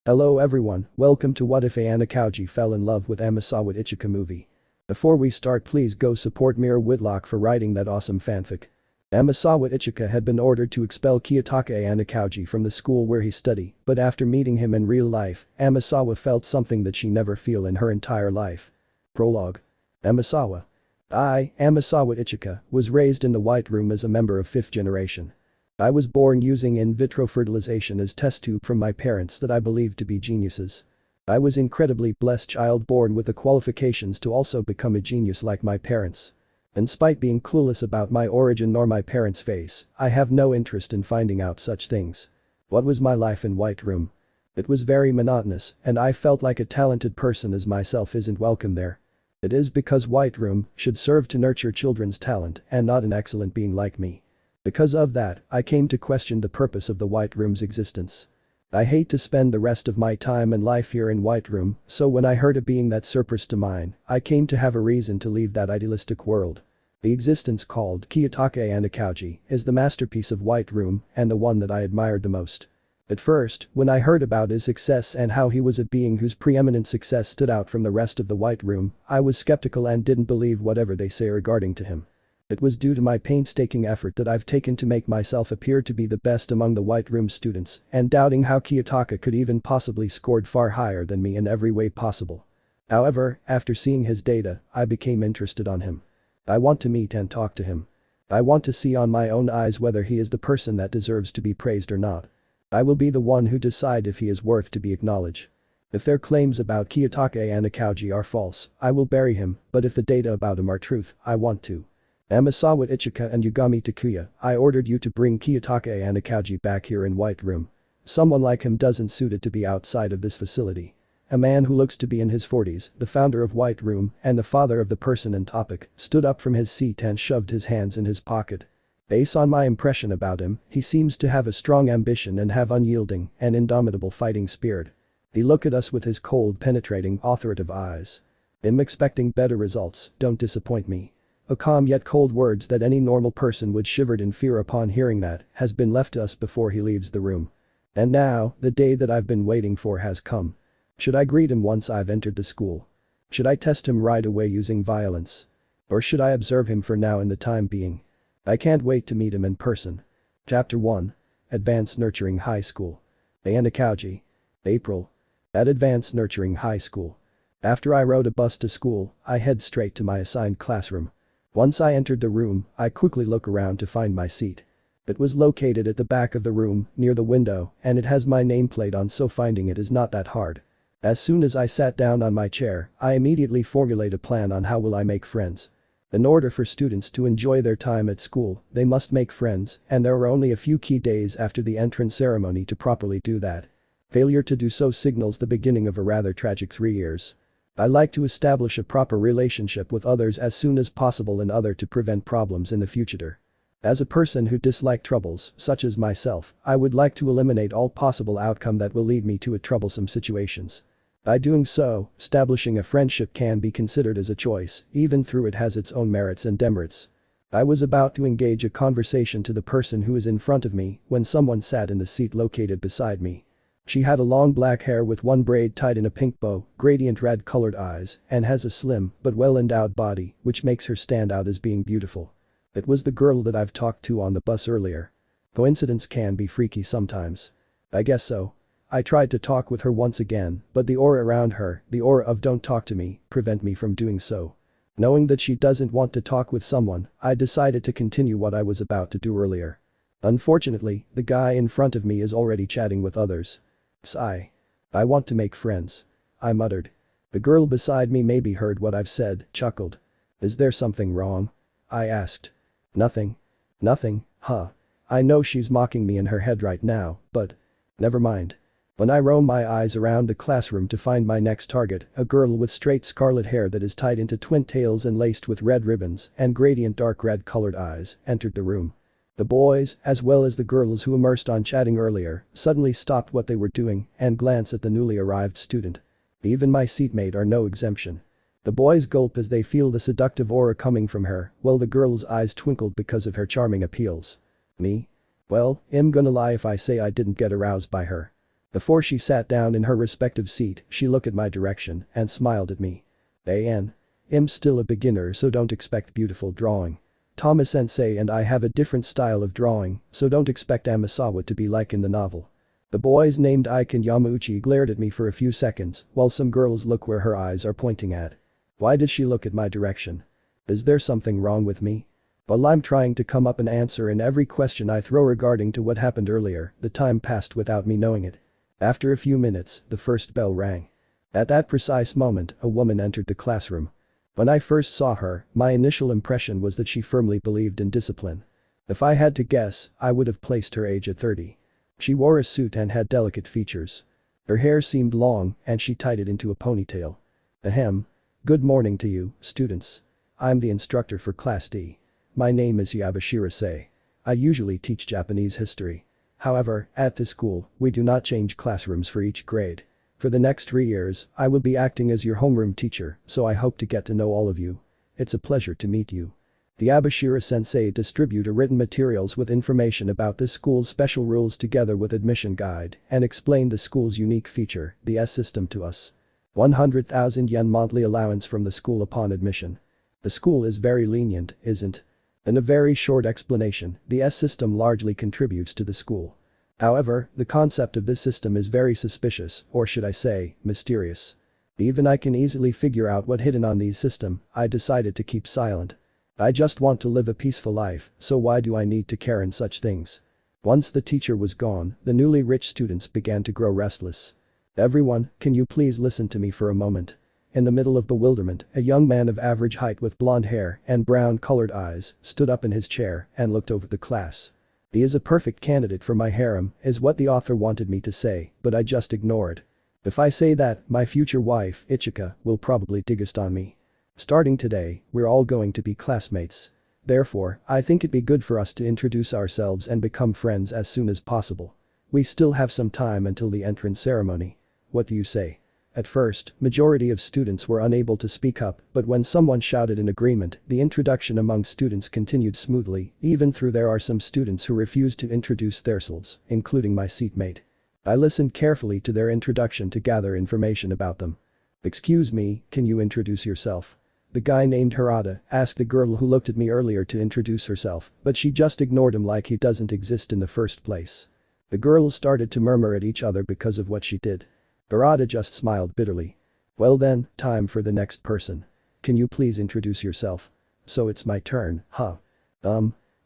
Hello everyone, welcome to What If Ayanokouji Fell in Love with Amasawa Ichika movie. Before we start, please go support MiraWhitlock for writing that awesome fanfic. Amasawa Ichika had been ordered to expel Kiyotaka Ayanokouji from the school where he studied, but after meeting him in real life, Amasawa felt something that she never feel in her entire life. Prologue. Amasawa. Amasawa Ichika, was raised in the White Room as a member of 5th generation. I was born using in vitro fertilization as test tube from my parents that I believed to be geniuses. I was incredibly blessed child born with the qualifications to also become a genius like my parents. Despite being clueless about my origin nor my parents' face, I have no interest in finding out such things. What was my life in White Room? It was very monotonous, and I felt like a talented person as myself isn't welcome there. It is because White Room should serve to nurture children's talent and not an excellent being like me. Because of that, I came to question the purpose of the White Room's existence. I hate to spend the rest of my time and life here in White Room, so when I heard a being that surpassed mine, I came to have a reason to leave that idealistic world. The existence called Kiyotaka Ayanokouji is the masterpiece of White Room and the one that I admired the most. At first, when I heard about his success and how he was a being whose preeminent success stood out from the rest of the White Room, I was skeptical and didn't believe whatever they say regarding to him. It was due to my painstaking effort that I've taken to make myself appear to be the best among the White Room students and doubting how Kiyotaka could even possibly scored far higher than me in every way possible. However, after seeing his data, I became interested on him. I want to meet and talk to him. I want to see on my own eyes whether he is the person that deserves to be praised or not. I will be the one who decide if he is worth to be acknowledged. If their claims about Kiyotaka Ayanokouji are false, I will bury him, but if the data about him are truth, I want to. Amasawa Ichika and Yugami Takuya, I ordered you to bring Kiyotaka Ayanokouji back here in White Room. Someone like him doesn't suit it to be outside of this facility. A man who looks to be in his 40s, the founder of White Room and the father of the person in topic, stood up from his seat and shoved his hands in his pocket. Based on my impression about him, he seems to have a strong ambition and have unyielding and indomitable fighting spirit. He looked at us with his cold, penetrating, authoritative eyes. I'm expecting better results, don't disappoint me. A calm yet cold words that any normal person would shivered in fear upon hearing that has been left to us before he leaves the room. And now, the day that I've been waiting for has come. Should I greet him once I've entered the school? Should I test him right away using violence? Or should I observe him for now in the time being? I can't wait to meet him in person. Chapter 1. Advanced Nurturing High School. Ayanokouji. April. At Advanced Nurturing High School. After I rode a bus to school, I head straight to my assigned classroom. Once I entered the room, I quickly look around to find my seat. It was located at the back of the room, near the window, and it has my nameplate on, so finding it is not that hard. As soon as I sat down on my chair, I immediately formulate a plan on how will I make friends. In order for students to enjoy their time at school, they must make friends, and there are only a few key days after the entrance ceremony to properly do that. Failure to do so signals the beginning of a rather tragic 3 years. I like to establish a proper relationship with others as soon as possible in order to prevent problems in the future. As a person who dislikes troubles, such as myself, I would like to eliminate all possible outcome that will lead me to a troublesome situations. By doing so, establishing a friendship can be considered as a choice, even though it has its own merits and demerits. I was about to engage a conversation to the person who is in front of me when someone sat in the seat located beside me. She had a long black hair with one braid tied in a pink bow, gradient red colored eyes, and has a slim but well-endowed body, which makes her stand out as being beautiful. It was the girl that I've talked to on the bus earlier. Coincidence can be freaky sometimes. I guess so. I tried to talk with her once again, but the aura around her, the aura of don't talk to me, prevent me from doing so. Knowing that she doesn't want to talk with someone, I decided to continue what I was about to do earlier. Unfortunately, the guy in front of me is already chatting with others. Sigh. I want to make friends. I muttered. The girl beside me maybe heard what I've said, chuckled. Is there something wrong? I asked. Nothing. Nothing, huh. I know she's mocking me in her head right now, but never mind. When I roam my eyes around the classroom to find my next target, a girl with straight scarlet hair that is tied into twin tails and laced with red ribbons and gradient dark red colored eyes, entered the room. The boys, as well as the girls who immersed on chatting earlier, suddenly stopped what they were doing and glanced at the newly arrived student. Even my seatmate are no exemption. The boys gulp as they feel the seductive aura coming from her, while the girl's eyes twinkled because of her charming appeals. Me? Well, I'm gonna lie if I say I didn't get aroused by her. Before she sat down in her respective seat, she looked at my direction and smiled at me. I'm still a beginner, so don't expect beautiful drawing. Tama-sensei and I have a different style of drawing, so don't expect Amisawa to be like in the novel. The boys named Ike and Yamauchi glared at me for a few seconds, while some girls look where her eyes are pointing at. Why did she look at my direction? Is there something wrong with me? While I'm trying to come up an answer in every question I throw regarding to what happened earlier, the time passed without me knowing it. After a few minutes, the first bell rang. At that precise moment, a woman entered the classroom. When I first saw her, my initial impression was that she firmly believed in discipline. If I had to guess, I would have placed her age at 30. She wore a suit and had delicate features. Her hair seemed long and she tied it into a ponytail. Ahem. Good morning to you, students. I'm the instructor for Class D. My name is Yabashirase. I usually teach Japanese history. However, at this school, we do not change classrooms for each grade. For the next 3 years, I will be acting as your homeroom teacher, so I hope to get to know all of you. It's a pleasure to meet you. The Yabashira-sensei distribute written materials with information about this school's special rules together with admission guide and explain the school's unique feature, the S system to us. 100,000 yen monthly allowance from the school upon admission. The school is very lenient, isn't? In a very short explanation, the S system largely contributes to the school. However, the concept of this system is very suspicious, or should I say, mysterious. Even I can easily figure out what hidden on these system, I decided to keep silent. I just want to live a peaceful life, so why do I need to care in such things? Once the teacher was gone, the newly rich students began to grow restless. Everyone, can you please listen to me for a moment? In the middle of bewilderment, a young man of average height with blonde hair and brown-colored eyes stood up in his chair and looked over the class. He is a perfect candidate for my harem, is what the author wanted me to say, but I just ignored. If I say that, my future wife, Ichika, will probably digest on me. Starting today, we're all going to be classmates. Therefore, I think it'd be good for us to introduce ourselves and become friends as soon as possible. We still have some time until the entrance ceremony. What do you say? At first, majority of students were unable to speak up, but when someone shouted in agreement, the introduction among students continued smoothly, even though there are some students who refused to introduce themselves, including my seatmate. I listened carefully to their introduction to gather information about them. Excuse me, can you introduce yourself? The guy named Harada asked the girl who looked at me earlier to introduce herself, but she just ignored him like he doesn't exist in the first place. The girls started to murmur at each other because of what she did. Harada just smiled bitterly. Well then, time for the next person. Can you please introduce yourself? So it's my turn, huh?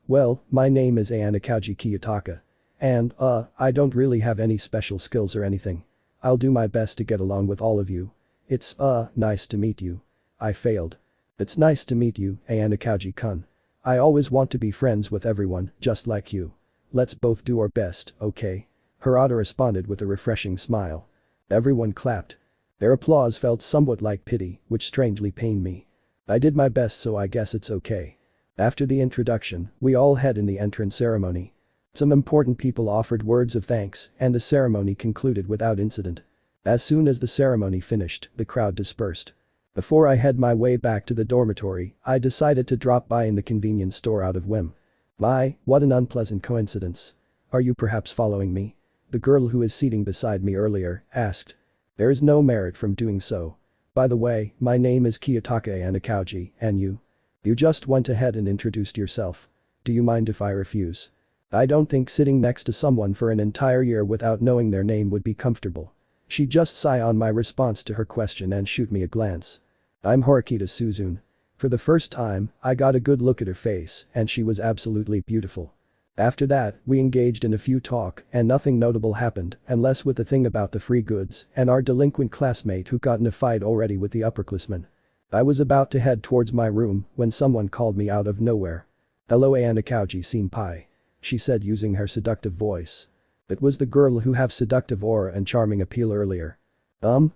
Well, my name is Ayanokouji Kiyotaka. And, I don't really have any special skills or anything. I'll do my best to get along with all of you. It's, nice to meet you. I failed. It's nice to meet you, Ayanokouji-kun. I always want to be friends with everyone, just like you. Let's both do our best, okay? Harada responded with a refreshing smile. Everyone clapped. Their applause felt somewhat like pity, which strangely pained me. I did my best, so I guess it's okay. After the introduction, we all head in the entrance ceremony. Some important people offered words of thanks, and the ceremony concluded without incident. As soon as the ceremony finished, the crowd dispersed. Before I head my way back to the dormitory, I decided to drop by in the convenience store out of whim. My, what an unpleasant coincidence. Are you perhaps following me? The girl who is seating beside me earlier asked. There is no merit from doing so. By the way, my name is Kiyotaka Ayanokouji, and you? You just went ahead and introduced yourself. Do you mind if I refuse? I don't think sitting next to someone for an entire year without knowing their name would be comfortable. She just sighed on my response to her question and shoot me a glance. I'm Horikita Suzune. For the first time, I got a good look at her face and she was absolutely beautiful. After that, we engaged in a few talk and nothing notable happened unless with the thing about the free goods and our delinquent classmate who got in a fight already with the upperclassman. I was about to head towards my room when someone called me out of nowhere. Hello Ayanokouji-senpai. She said using her seductive voice. It was the girl who have seductive aura and charming appeal earlier.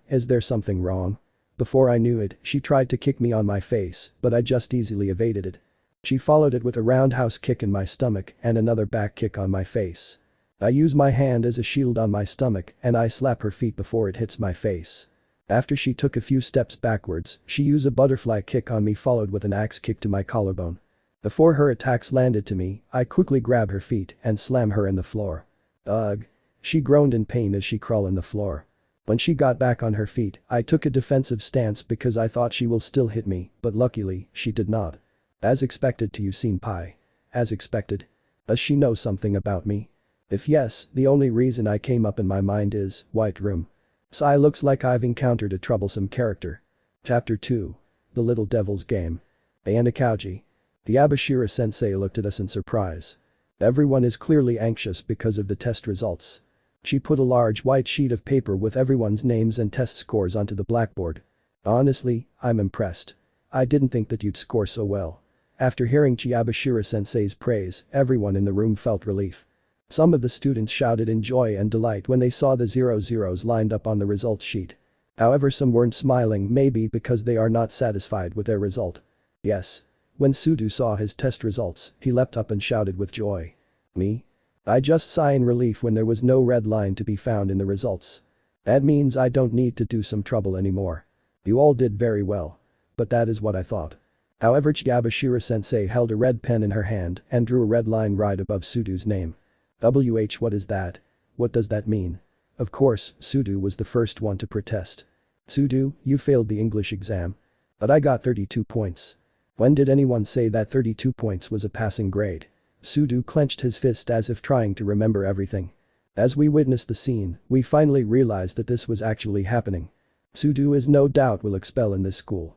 Is there something wrong? Before I knew it, she tried to kick me on my face, but I just easily evaded it. She followed it with a roundhouse kick in my stomach and another back kick on my face. I use my hand as a shield on my stomach and I slap her feet before it hits my face. After she took a few steps backwards, she used a butterfly kick on me followed with an axe kick to my collarbone. Before her attacks landed to me, I quickly grab her feet and slam her in the floor. Ugh. She groaned in pain as she crawled on the floor. When she got back on her feet, I took a defensive stance because I thought she will still hit me, but luckily, she did not. As expected to you senpai. As expected. Does she know something about me? If yes, the only reason I came up in my mind is, White Room. Sai looks like I've encountered a troublesome character. Chapter 2. The Little Devil's Game. Ayanokouji. The Yabashiro sensei looked at us in surprise. Everyone is clearly anxious because of the test results. She put a large white sheet of paper with everyone's names and test scores onto the blackboard. Honestly, I'm impressed. I didn't think that you'd score so well. After hearing Chiyabashiro sensei's praise, everyone in the room felt relief. Some of the students shouted in joy and delight when they saw the 00s lined up on the results sheet. However, some weren't smiling, maybe because they are not satisfied with their result. Yes. When Sudu saw his test results, he leapt up and shouted with joy. Me? I just sighed in relief when there was no red line to be found in the results. That means I don't need to do some trouble anymore. You all did very well. But that is what I thought. However, Chiyabashiro sensei held a red pen in her hand and drew a red line right above Sudu's name. What is that? What does that mean? Of course, Sudu was the first one to protest. Sudu, you failed the English exam. But I got 32 points. When did anyone say that 32 points was a passing grade? Sudu clenched his fist as if trying to remember everything. As we witnessed the scene, we finally realized that this was actually happening. Sudu is no doubt will expel in this school.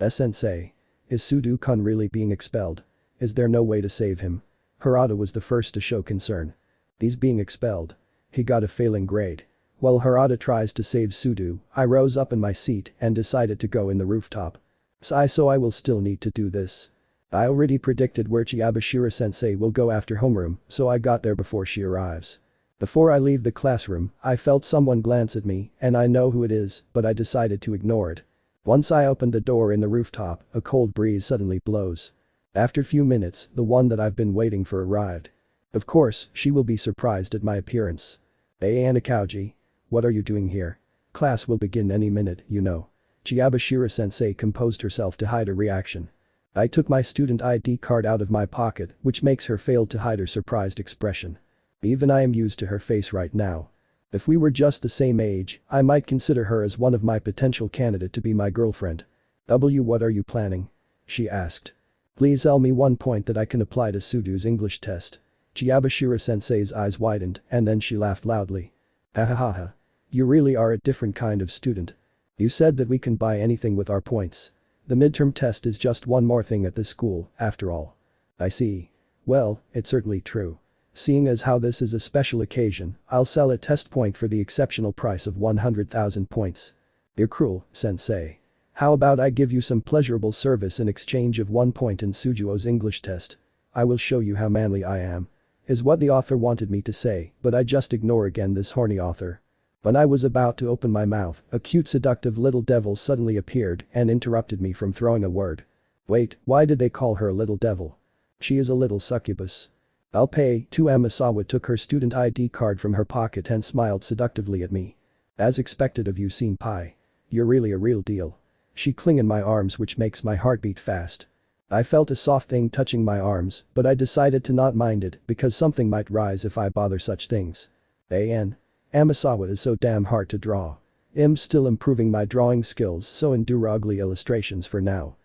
Sensei. Is Sudu-kun really being expelled? Is there no way to save him? Harada was the first to show concern. He's being expelled. He got a failing grade. While Harada tries to save Sudu, I rose up in my seat and decided to go in the rooftop. So I will still need to do this. I already predicted where Chiyabashiro sensei will go after homeroom, so I got there before she arrives. Before I leave the classroom, I felt someone glance at me and I know who it is, but I decided to ignore it. Once I opened the door in the rooftop, a cold breeze suddenly blows. After few minutes, the one that I've been waiting for arrived. Of course, she will be surprised at my appearance. Hey Ayanokouji. What are you doing here? Class will begin any minute, you know. Chiyabashiro sensei composed herself to hide a reaction. I took my student ID card out of my pocket, which makes her fail to hide her surprised expression. Even I am used to her face right now. If we were just the same age, I might consider her as one of my potential candidate to be my girlfriend. What are you planning? She asked. Please tell me one point that I can apply to Sudu's English test. Chiyabashiro sensei's eyes widened and then she laughed loudly. Ha ha ha ha. You really are a different kind of student. You said that we can buy anything with our points. The midterm test is just one more thing at this school, after all. I see. Well, it's certainly true. Seeing as how this is a special occasion, I'll sell a test point for the exceptional price of 100,000 points. You're cruel, sensei. How about I give you some pleasurable service in exchange of 1 point in Sujuo's English test? I will show you how manly I am. Is what the author wanted me to say, but I just ignore again this horny author. When I was about to open my mouth, a cute seductive little devil suddenly appeared and interrupted me from throwing a word. Wait, why did they call her a little devil? She is a little succubus. I'll pay. Amisawa took her student ID card from her pocket and smiled seductively at me. As expected of you senpai. You're really a real deal. She clung in my arms which makes my heart beat fast. I felt a soft thing touching my arms, but I decided to not mind it because something might rise if I bother such things. Amasawa is so damn hard to draw. I'm still improving my drawing skills so endure ugly illustrations for now.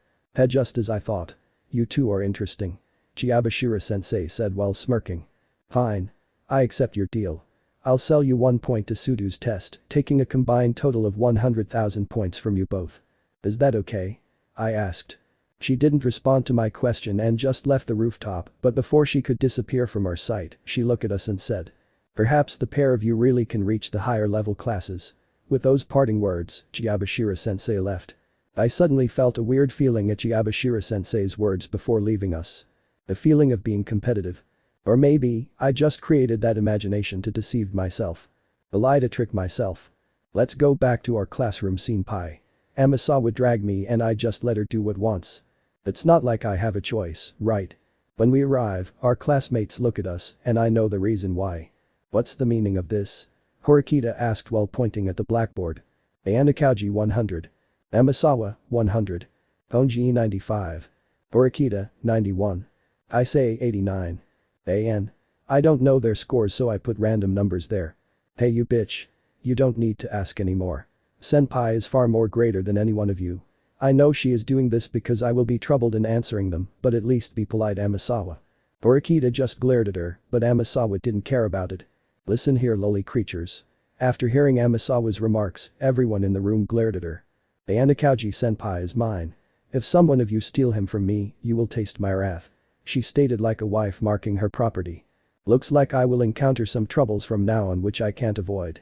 Just as I thought. You two are interesting. Chiyabashiro sensei said while smirking. Fine. I accept your deal. I'll sell you 1 point to Sudu's test, taking a combined total of 100,000 points from you both. Is that okay? I asked. She didn't respond to my question and just left the rooftop, but before she could disappear from our sight, she looked at us and said. Perhaps the pair of you really can reach the higher level classes. With those parting words, Chiyabashiro sensei left. I suddenly felt a weird feeling at Chiyabashiro sensei's words before leaving us. A feeling of being competitive. Or maybe, I just created that imagination to deceive myself. A lie to trick myself. Let's go back to our classroom senpai. Amisawa dragged me and I just let her do what wants. It's not like I have a choice, right? When we arrive, our classmates look at us and I know the reason why. What's the meaning of this? Horikita asked while pointing at the blackboard. Ayanokouji 100. Amisawa, 100. Onji 95. Horikita, 91. I say 89. I don't know their scores so I put random numbers there. Hey you bitch. You don't need to ask anymore. Senpai is far more greater than any one of you. I know she is doing this because I will be troubled in answering them, but at least be polite Amisawa. Horikita just glared at her, but Amisawa didn't care about it. Listen here lowly creatures. After hearing Amisawa's remarks, everyone in the room glared at her. Ayanokouji senpai is mine. If someone of you steal him from me, you will taste my wrath. She stated like a wife marking her property. Looks like I will encounter some troubles from now on which I can't avoid.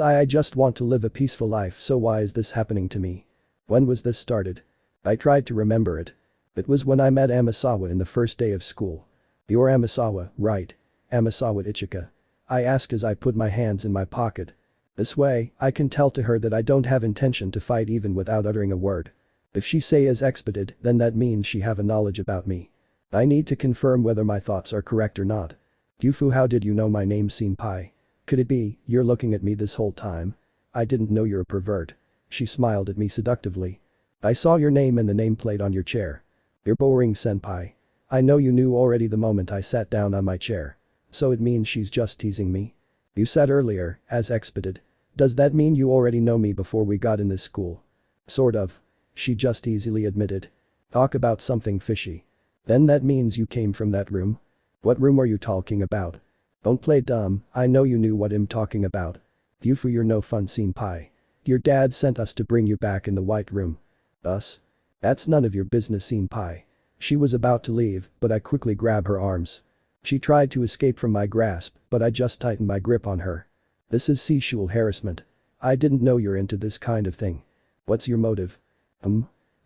I just want to live a peaceful life, so why is this happening to me? When was this started? I tried to remember it. It was when I met Amisawa in the first day of school. You're Amisawa, right? Amasawa Ichika. I asked as I put my hands in my pocket. This way, I can tell to her that I don't have intention to fight even without uttering a word. If she say is expedited, then that means she have a knowledge about me. I need to confirm whether my thoughts are correct or not. Yufu, how did you know my name senpai? Could it be, you're looking at me this whole time? I didn't know you're a pervert. She smiled at me seductively. I saw your name and the nameplate on your chair. You're boring senpai. I know you knew already the moment I sat down on my chair. So it means she's just teasing me? You said earlier, as expedited. Does that mean you already know me before we got in this school? Sort of. She just easily admitted. Talk about something fishy. Then that means you came from that room? What room are you talking about? Don't play dumb, I know you knew what I'm talking about. Yufu, you're no fun senpai. Your dad sent us to bring you back in the white room. Us? That's none of your business senpai. She was about to leave, but I quickly grabbed her arms. She tried to escape from my grasp, but I just tightened my grip on her. This is sexual harassment. I didn't know you're into this kind of thing. What's your motive?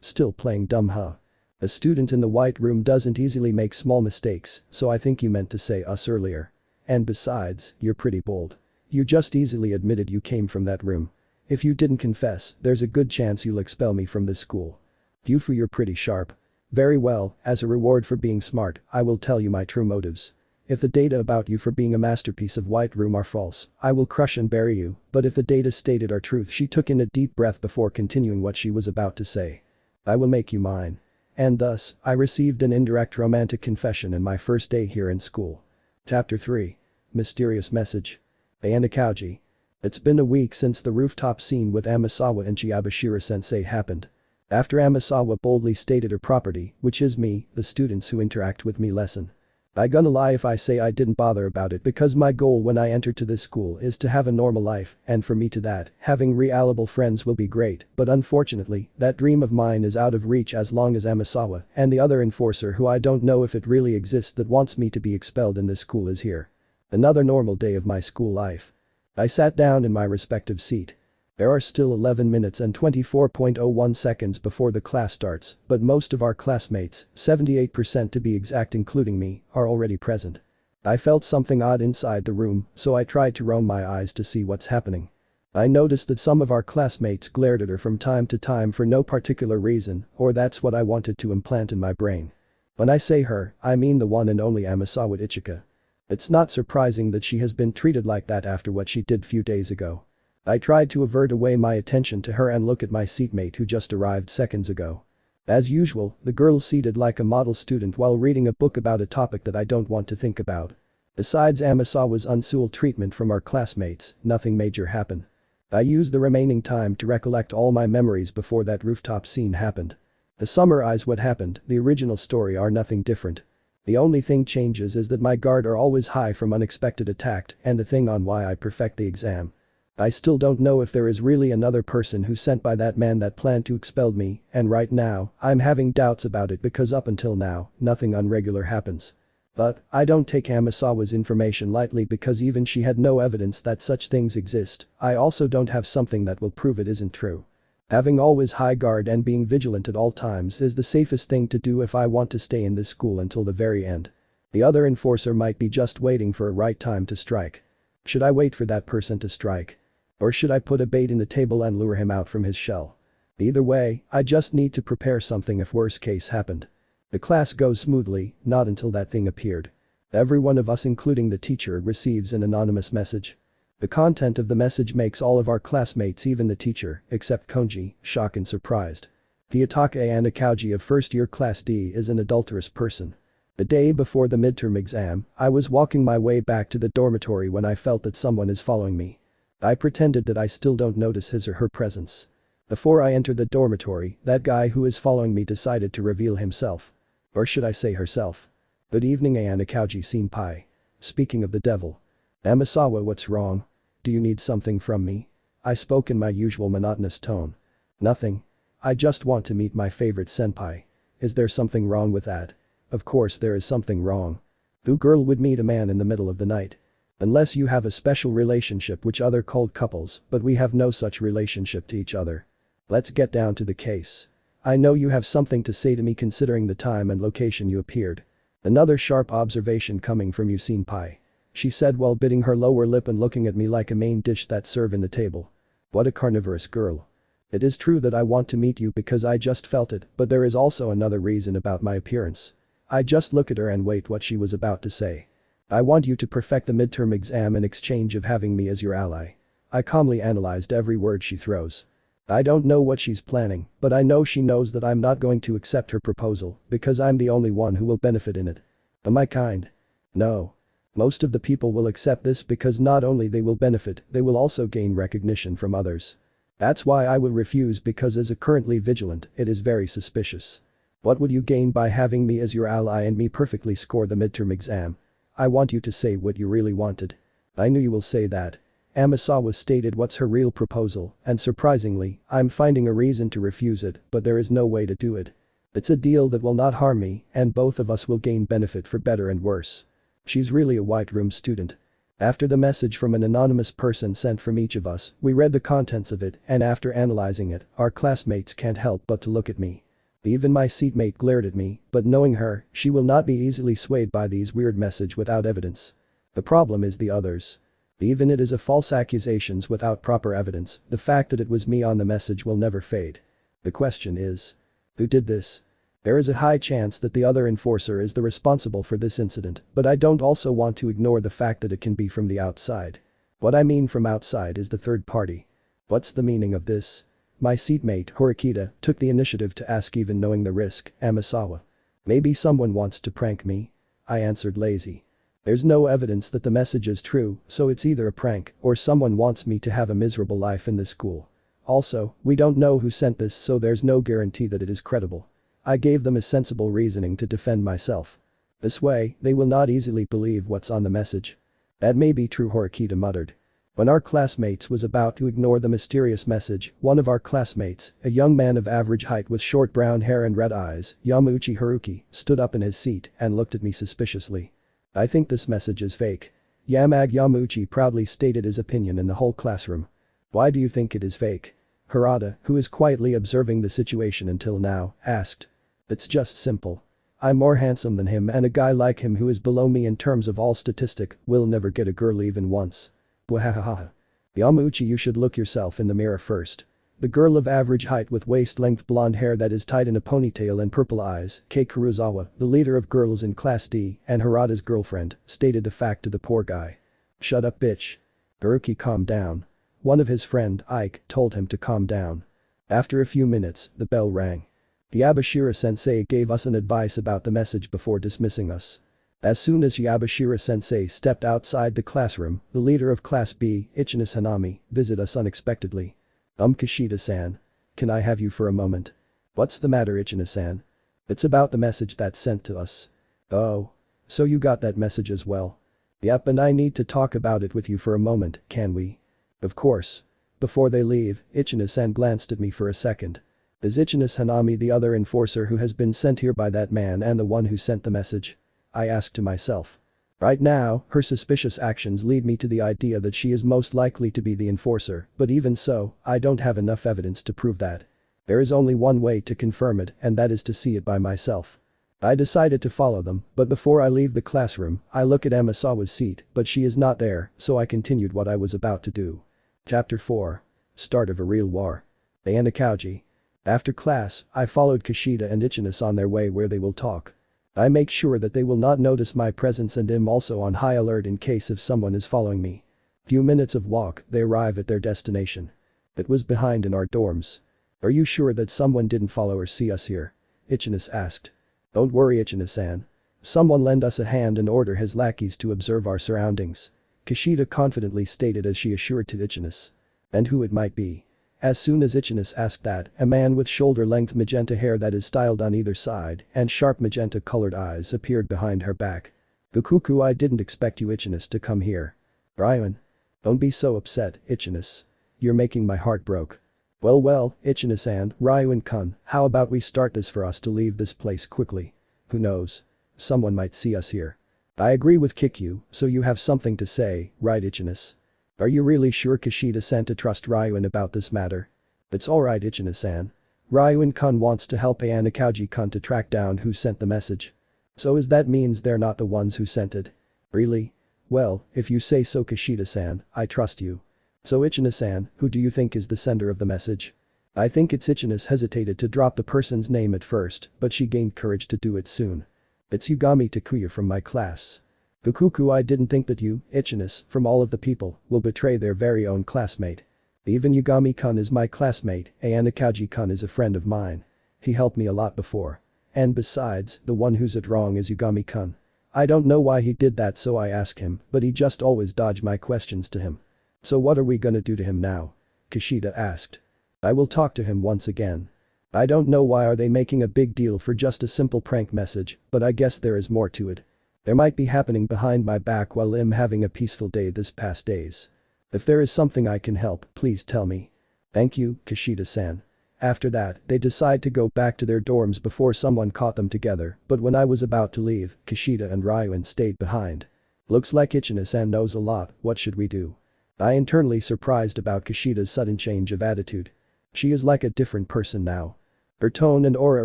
Still playing dumb, huh? A student in the white room doesn't easily make small mistakes, so I think you meant to say us earlier. And besides, you're pretty bold. You just easily admitted you came from that room. If you didn't confess, there's a good chance you'll expel me from this school. Yufu, you're pretty sharp. Very well, as a reward for being smart, I will tell you my true motives. If the data about you for being a masterpiece of white room are false, I will crush and bury you, but if the data stated are truth. She took in a deep breath before continuing what she was about to say. I will make you mine. And thus, I received an indirect romantic confession in my first day here in school. Chapter 3. Mysterious Message. Ayanokouji. It's been a week since the rooftop scene with Amisawa and Chiabashira-sensei happened. After Amisawa boldly stated her property, which is me, the students who interact with me lessen. I gonna lie if I say I didn't bother about it because my goal when I entered to this school is to have a normal life, and for me to that, having reliable friends will be great, but unfortunately, that dream of mine is out of reach as long as Amisawa and the other enforcer who I don't know if it really exists that wants me to be expelled in this school is here. Another normal day of my school life. I sat down in my respective seat. There are still 11 minutes and 24.01 seconds before the class starts, but most of our classmates, 78% to be exact including me, are already present. I felt something odd inside the room, so I tried to roam my eyes to see what's happening. I noticed that some of our classmates glared at her from time to time for no particular reason, or that's what I wanted to implant in my brain. When I say her, I mean the one and only Amasawa Ichika. It's not surprising that she has been treated like that after what she did few days ago. I tried to avert away my attention to her and look at my seatmate who just arrived seconds ago. As usual, the girl seated like a model student while reading a book about a topic that I don't want to think about. Besides Amisawa's uncivil treatment from our classmates, nothing major happened. I used the remaining time to recollect all my memories before that rooftop scene happened. To summarize what happened, the original story are nothing different. The only thing changes is that my guard are always high from unexpected attack and the thing on why I perfect the exam. I still don't know if there is really another person who sent by that man that planned to expel me, and right now, I'm having doubts about it because up until now, nothing unregular happens. But, I don't take Amisawa's information lightly because even she had no evidence that such things exist. I also don't have something that will prove it isn't true. Having always high guard and being vigilant at all times is the safest thing to do if I want to stay in this school until the very end. The other enforcer might be just waiting for a right time to strike. Should I wait for that person to strike? Or should I put a bait in the table and lure him out from his shell? Either way, I just need to prepare something if worst case happened. The class goes smoothly, not until that thing appeared. Every one of us including the teacher receives an anonymous message. The content of the message makes all of our classmates even the teacher, except Konji, shocked and surprised. Kiyotaka Ayanokouji of first year class D is an adulterous person. The day before the midterm exam, I was walking my way back to the dormitory when I felt that someone is following me. I pretended that I still don't notice his or her presence. Before I entered the dormitory, that guy who is following me decided to reveal himself. Or should I say herself? Good evening Ayanokouji Senpai. Speaking of the devil. Amisawa, what's wrong? Do you need something from me? I spoke in my usual monotonous tone. Nothing. I just want to meet my favorite senpai. Is there something wrong with that? Of course there is something wrong. Who girl would meet a man in the middle of the night? Unless you have a special relationship with other cold couples, but we have no such relationship to each other. Let's get down to the case. I know you have something to say to me considering the time and location you appeared. Another sharp observation coming from you senpai. She said while biting her lower lip and looking at me like a main dish that serve in the table. What a carnivorous girl. It is true that I want to meet you because I just felt it, but there is also another reason about my appearance. I just look at her and wait what she was about to say. I want you to perfect the midterm exam in exchange of having me as your ally. I calmly analyzed every word she throws. I don't know what she's planning, but I know she knows that I'm not going to accept her proposal because I'm the only one who will benefit in it. Am I kind? No. Most of the people will accept this because not only they will benefit, they will also gain recognition from others. That's why I will refuse because as a currently vigilant, it is very suspicious. What would you gain by having me as your ally and me perfectly score the midterm exam? I want you to say what you really wanted. I knew you will say that. Amisawa stated what's her real proposal, and surprisingly, I'm finding a reason to refuse it, but there is no way to do it. It's a deal that will not harm me, and both of us will gain benefit for better and worse. She's really a white room student. After the message from an anonymous person sent from each of us, we read the contents of it, and after analyzing it, our classmates can't help but to look at me. Even my seatmate glared at me, but knowing her, she will not be easily swayed by these weird message without evidence. The problem is the others. Even it is a false accusations without proper evidence, the fact that it was me on the message will never fade. The question is. Who did this? There is a high chance that the other enforcer is the responsible for this incident, but I don't also want to ignore the fact that it can be from the outside. What I mean from outside is the third party. What's the meaning of this? My seatmate, Horikita, took the initiative to ask even knowing the risk, Amisawa. Maybe someone wants to prank me? I answered lazy. There's no evidence that the message is true, so it's either a prank or someone wants me to have a miserable life in this school. Also, we don't know who sent this so there's no guarantee that it is credible. I gave them a sensible reasoning to defend myself. This way, they will not easily believe what's on the message. That may be true, Horikita muttered. When our classmates was about to ignore the mysterious message, one of our classmates, a young man of average height with short brown hair and red eyes, Yamauchi Haruki, stood up in his seat and looked at me suspiciously. I think this message is fake. Yamauchi proudly stated his opinion in the whole classroom. Why do you think it is fake? Harada, who is quietly observing the situation until now, asked. It's just simple. I'm more handsome than him and a guy like him who is below me in terms of all statistic will never get a girl even once. Bwahahaha. Yamauchi, you should look yourself in the mirror first. The girl of average height with waist-length blonde hair that is tied in a ponytail and purple eyes, Kei Karuizawa, the leader of girls in Class D and Harada's girlfriend, stated the fact to the poor guy. Shut up bitch. Haruki, calm down. One of his friend, Ike, told him to calm down. After a few minutes, the bell rang. Yabashira-sensei gave us an advice about the message before dismissing us. As soon as Yabashira-sensei stepped outside the classroom, the leader of Class B, Ichika Hoshinomiya, visited us unexpectedly. Kishida-san. Can I have you for a moment? What's the matter, Ichika-san? It's about the message that's sent to us. Oh. So you got that message as well? Yep, and I need to talk about it with you for a moment, can we? Of course. Before they leave, Ichika-san glanced at me for a second. Is Ichika Hoshinomiya the other enforcer who has been sent here by that man and the one who sent the message? I asked to myself. Right now, her suspicious actions lead me to the idea that she is most likely to be the enforcer, but even so, I don't have enough evidence to prove that. There is only one way to confirm it and that is to see it by myself. I decided to follow them, but before I leave the classroom, I look at Amisawa's seat, but she is not there, so I continued what I was about to do. Chapter 4. Start of a Real War. Ayanokouji. After class, I followed Kishida and Ichika on their way where they will talk. I make sure that they will not notice my presence and am also on high alert in case if someone is following me. Few minutes of walk, they arrive at their destination. It was behind in our dorms. Are you sure that someone didn't follow or see us here? Ichika asked. Don't worry, Ichika-san. Someone lend us a hand and order his lackeys to observe our surroundings. Kushida confidently stated as she assured to Ichika. And who it might be. As soon as Ichika asked that, a man with shoulder-length magenta hair that is styled on either side and sharp magenta-colored eyes appeared behind her back. Fukuku, I didn't expect you Ichika to come here. Ryuan. Don't be so upset, Ichika. You're making my heart broke. Well, Ichika-san, Ryuan-kun, how about we start this for us to leave this place quickly? Who knows? Someone might see us here. I agree with Kikyu, so you have something to say, right Ichika? Are you really sure Kushida-san to trust Ryuan about this matter? It's alright Ichika-san. Ryuan-kun wants to help Ayanokouji-kun to track down who sent the message. So is that means they're not the ones who sent it? Really? Well, if you say so Kushida-san, I trust you. So Ichika-san, who do you think is the sender of the message? I think it's Ichika hesitated to drop the person's name at first, but she gained courage to do it soon. It's Yugami Takuya from my class. Fukuku, I didn't think that you, Ichika, from all of the people, will betray their very own classmate. Even Yugami-kun is my classmate, Ayanokouji-kun is a friend of mine. He helped me a lot before. And besides, the one who's it wrong is Yugami-kun. I don't know why he did that, so I asked him, but he just always dodged my questions to him. So what are we gonna do to him now? Kushida asked. I will talk to him once again. I don't know why are they making a big deal for just a simple prank message, but I guess there is more to it. There might be happening behind my back while I'm having a peaceful day this past days. If there is something I can help, please tell me. Thank you, Kushida-san. After that, they decide to go back to their dorms before someone caught them together, but when I was about to leave, Kushida and Ryuan stayed behind. Looks like Ichika-san knows a lot, what should we do? I internally surprised about Kushida's sudden change of attitude. She is like a different person now. Her tone and aura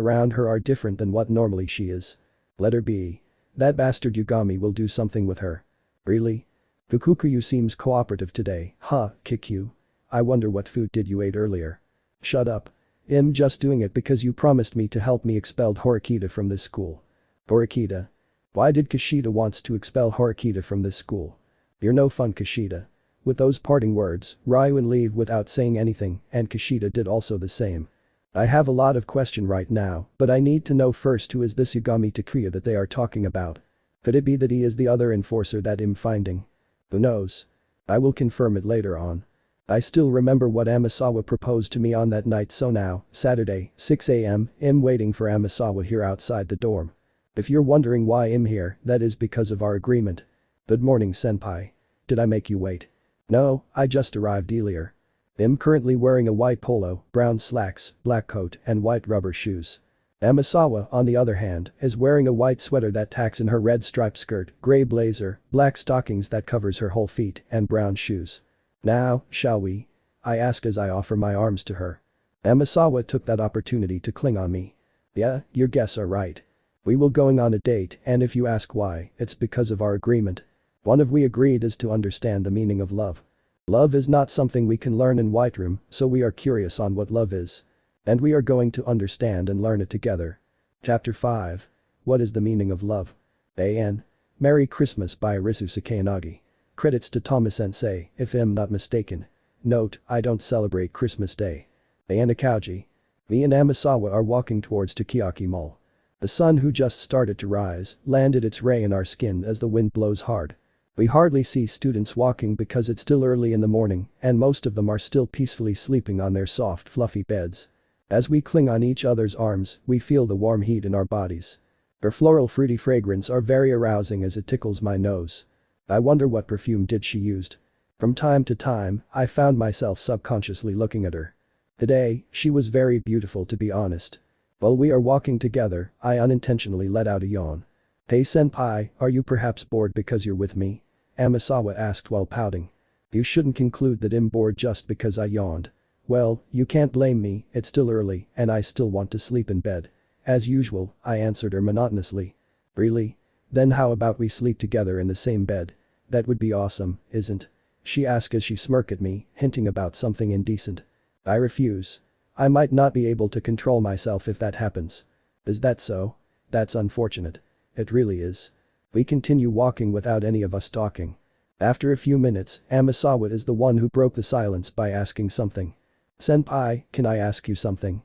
around her are different than what normally she is. Let her be. That bastard Yugami will do something with her. Really? Fukuku seems cooperative today, huh, Kikyu? I wonder what food did you ate earlier. Shut up. I'm just doing it because you promised me to help me expel Horikita from this school. Horikita? Why did Kushida wants to expel Horikita from this school? You're no fun Kushida. With those parting words, Ryuan leave without saying anything and Kushida did also the same. I have a lot of question right now, but I need to know first who is this Yugami Takuya that they are talking about. Could it be that he is the other enforcer that I'm finding? Who knows? I will confirm it later on. I still remember what Amisawa proposed to me on that night, so now, Saturday, 6 AM, I'm waiting for Amisawa here outside the dorm. If you're wondering why I'm here, that is because of our agreement. Good morning senpai. Did I make you wait? No, I just arrived earlier. I'm currently wearing a white polo, brown slacks, black coat and white rubber shoes. Amisawa, on the other hand, is wearing a white sweater that tacks in her red striped skirt, grey blazer, black stockings that covers her whole feet and brown shoes. Now, shall we? I ask as I offer my arms to her. Amisawa took that opportunity to cling on me. Yeah, your guess are right. We will going on a date and if you ask why, it's because of our agreement. One of we agreed is to understand the meaning of love. Love is not something we can learn in White Room, so we are curious on what love is. And we are going to understand and learn it together. Chapter 5. What is the meaning of love? A.N. Merry Christmas by Arisu Sakayanagi. Credits to Thomas Sensei, if I'm not mistaken. Note, I don't celebrate Christmas Day. Ayanokouji. Me and Amisawa are walking towards Takoyaki Mall. The sun who just started to rise, landed its ray in our skin as the wind blows hard. We hardly see students walking because it's still early in the morning and most of them are still peacefully sleeping on their soft fluffy beds. As we cling on each other's arms, we feel the warm heat in our bodies. Her floral fruity fragrance are very arousing as it tickles my nose. I wonder what perfume did she used. From time to time, I found myself subconsciously looking at her. Today, she was very beautiful to be honest. While we are walking together, I unintentionally let out a yawn. Hey senpai, are you perhaps bored because you're with me? Amisawa asked while pouting. You shouldn't conclude that I'm bored just because I yawned. Well, you can't blame me, it's still early and I still want to sleep in bed. As usual, I answered her monotonously. Really? Then how about we sleep together in the same bed? That would be awesome, isn't? She asked as she smirked at me, hinting about something indecent. I refuse. I might not be able to control myself if that happens. Is that so? That's unfortunate. It really is. We continue walking without any of us talking. After a few minutes, Amisawa is the one who broke the silence by asking something. Senpai, can I ask you something?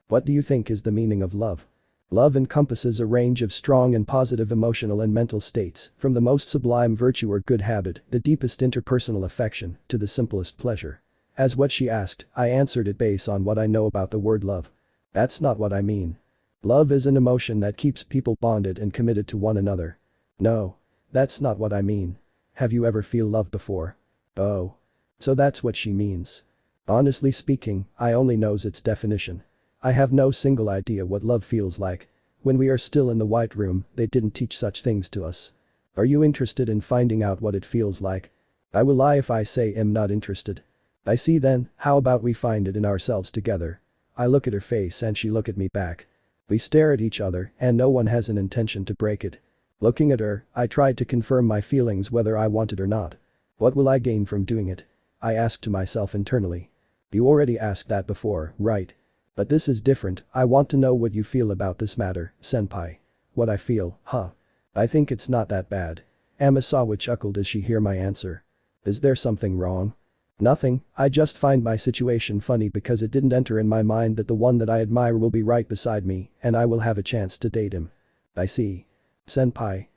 What do you think is the meaning of love? Love encompasses a range of strong and positive emotional and mental states, from the most sublime virtue or good habit, the deepest interpersonal affection, to the simplest pleasure. As what she asked, I answered it based on what I know about the word love. That's not what I mean. Love is an emotion that keeps people bonded and committed to one another. No. That's not what I mean. Have you ever feel love before? Oh. So that's what she means. Honestly speaking, I only knows its definition. I have no single idea what love feels like. When we are still in the white room, they didn't teach such things to us. Are you interested in finding out what it feels like? I will lie if I say I'm not interested. I see then, how about we find it in ourselves together? I look at her face and she look at me back. We stare at each other and no one has an intention to break it. Looking at her, I tried to confirm my feelings whether I wanted or not. What will I gain from doing it? I asked to myself internally. You already asked that before, right? But this is different, I want to know what you feel about this matter, senpai. What I feel, huh? I think it's not that bad. Amisawa chuckled as she heard my answer. Is there something wrong? Nothing, I just find my situation funny because it didn't enter in my mind that the one that I admire will be right beside me and I will have a chance to date him. I see. Senpai.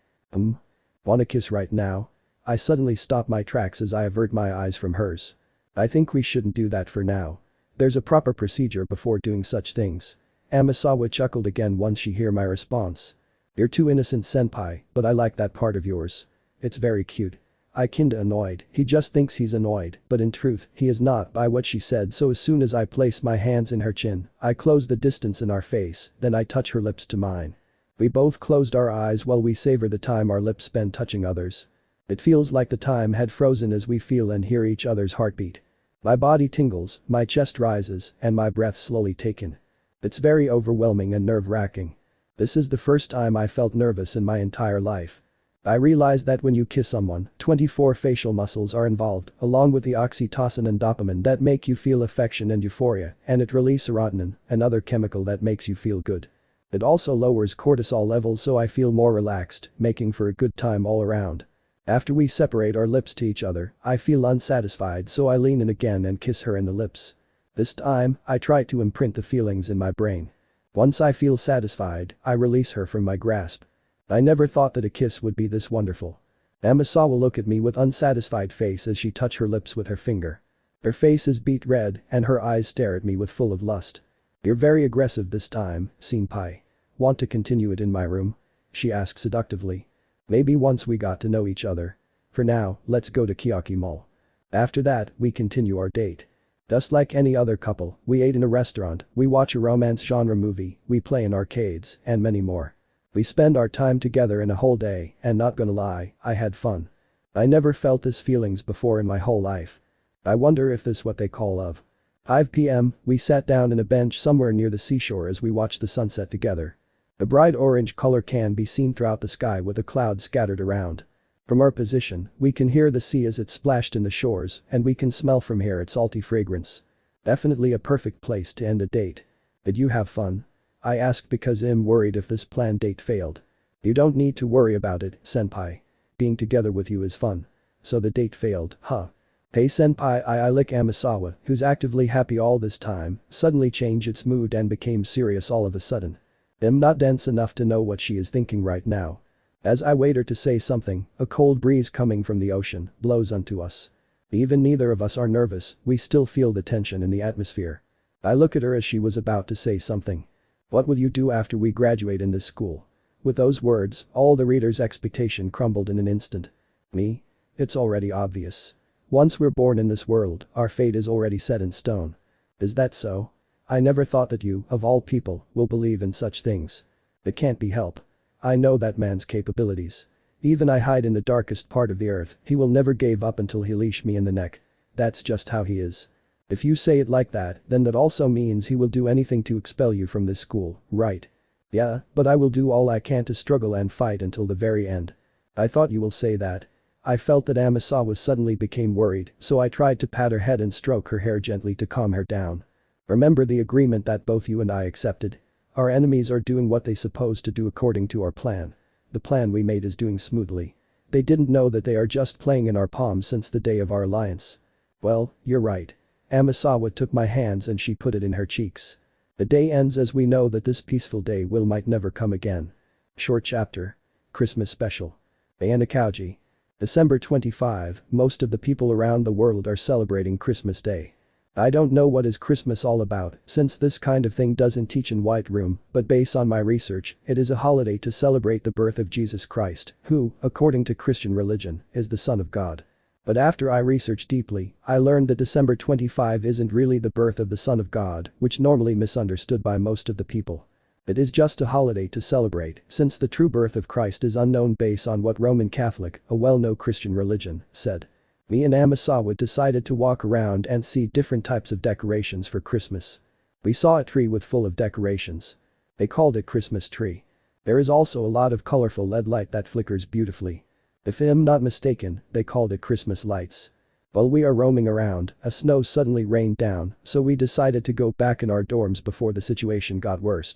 Wanna kiss right now? I suddenly stop my tracks as I avert my eyes from hers. I think we shouldn't do that for now. There's a proper procedure before doing such things. Amisawa chuckled again once she heard my response. You're too innocent senpai, but I like that part of yours. It's very cute. I kinda annoyed, he just thinks he's annoyed, but in truth, he is not by what she said so as soon as I place my hands in her chin, I close the distance in our face, then I touch her lips to mine. We both closed our eyes while we savor the time our lips spend touching others. It feels like the time had frozen as we feel and hear each other's heartbeat. My body tingles, my chest rises, and my breath slowly taken. It's very overwhelming and nerve-wracking. This is the first time I felt nervous in my entire life. I realize that when you kiss someone, 24 facial muscles are involved, along with the oxytocin and dopamine that make you feel affection and euphoria, and it releases serotonin, another chemical that makes you feel good. It also lowers cortisol levels so I feel more relaxed, making for a good time all around. After we separate our lips to each other, I feel unsatisfied so I lean in again and kiss her in the lips. This time, I try to imprint the feelings in my brain. Once I feel satisfied, I release her from my grasp. I never thought that a kiss would be this wonderful. Amisawa look at me with unsatisfied face as she touch her lips with her finger. Her face is beet red and her eyes stare at me with full of lust. You're very aggressive this time, senpai. Want to continue it in my room? She asked seductively. Maybe once we got to know each other. For now, let's go to Kyoki Mall. After that, we continue our date. Just like any other couple, we ate in a restaurant, we watch a romance genre movie, we play in arcades, and many more. We spend our time together in a whole day, and not gonna lie, I had fun. I never felt this feelings before in my whole life. I wonder if this what they call love. 5 p.m, we sat down in a bench somewhere near the seashore as we watched the sunset together. A bright orange color can be seen throughout the sky with a cloud scattered around. From our position, we can hear the sea as it splashed in the shores and we can smell from here its salty fragrance. Definitely a perfect place to end a date. Did you have fun? I asked because I'm worried if this planned date failed. You don't need to worry about it, senpai. Being together with you is fun. So the date failed, huh? Hey senpai, I like Amisawa, who's actively happy all this time, suddenly changed its mood and became serious all of a sudden. I'm not dense enough to know what she is thinking right now. As I wait her to say something, a cold breeze coming from the ocean blows onto us. Even neither of us are nervous, we still feel the tension in the atmosphere. I look at her as she was about to say something. What will you do after we graduate in this school? With those words, all the reader's expectation crumbled in an instant. Me? It's already obvious. Once we're born in this world, our fate is already set in stone. Is that so? I never thought that you, of all people, will believe in such things. It can't be helped. I know that man's capabilities. Even I hide in the darkest part of the earth, he will never give up until he leash me in the neck. That's just how he is. If you say it like that, then that also means he will do anything to expel you from this school, right? Yeah, but I will do all I can to struggle and fight until the very end. I thought you will say that. I felt that Amisawa suddenly became worried, so I tried to pat her head and stroke her hair gently to calm her down. Remember the agreement that both you and I accepted? Our enemies are doing what they're supposed to do according to our plan. The plan we made is doing smoothly. They didn't know that they are just playing in our palms since the day of our alliance. Well, you're right. Amisawa took my hands and she put it in her cheeks. The day ends as we know that this peaceful day might never come again. Short chapter. Christmas special. Ayanokouji. December 25, most of the people around the world are celebrating Christmas Day. I don't know what is Christmas all about, since this kind of thing doesn't teach in White Room, but based on my research, it is a holiday to celebrate the birth of Jesus Christ, who, according to Christian religion, is the Son of God. But after I researched deeply, I learned that December 25 isn't really the birth of the Son of God, which normally misunderstood by most of the people. It is just a holiday to celebrate, since the true birth of Christ is unknown based on what Roman Catholic, a well-known Christian religion, said. Me and Amisawa decided to walk around and see different types of decorations for Christmas. We saw a tree with full of decorations. They called it Christmas tree. There is also a lot of colorful LED light that flickers beautifully. If I'm not mistaken, they called it Christmas lights. While we are roaming around, a snow suddenly rained down, so we decided to go back in our dorms before the situation got worse.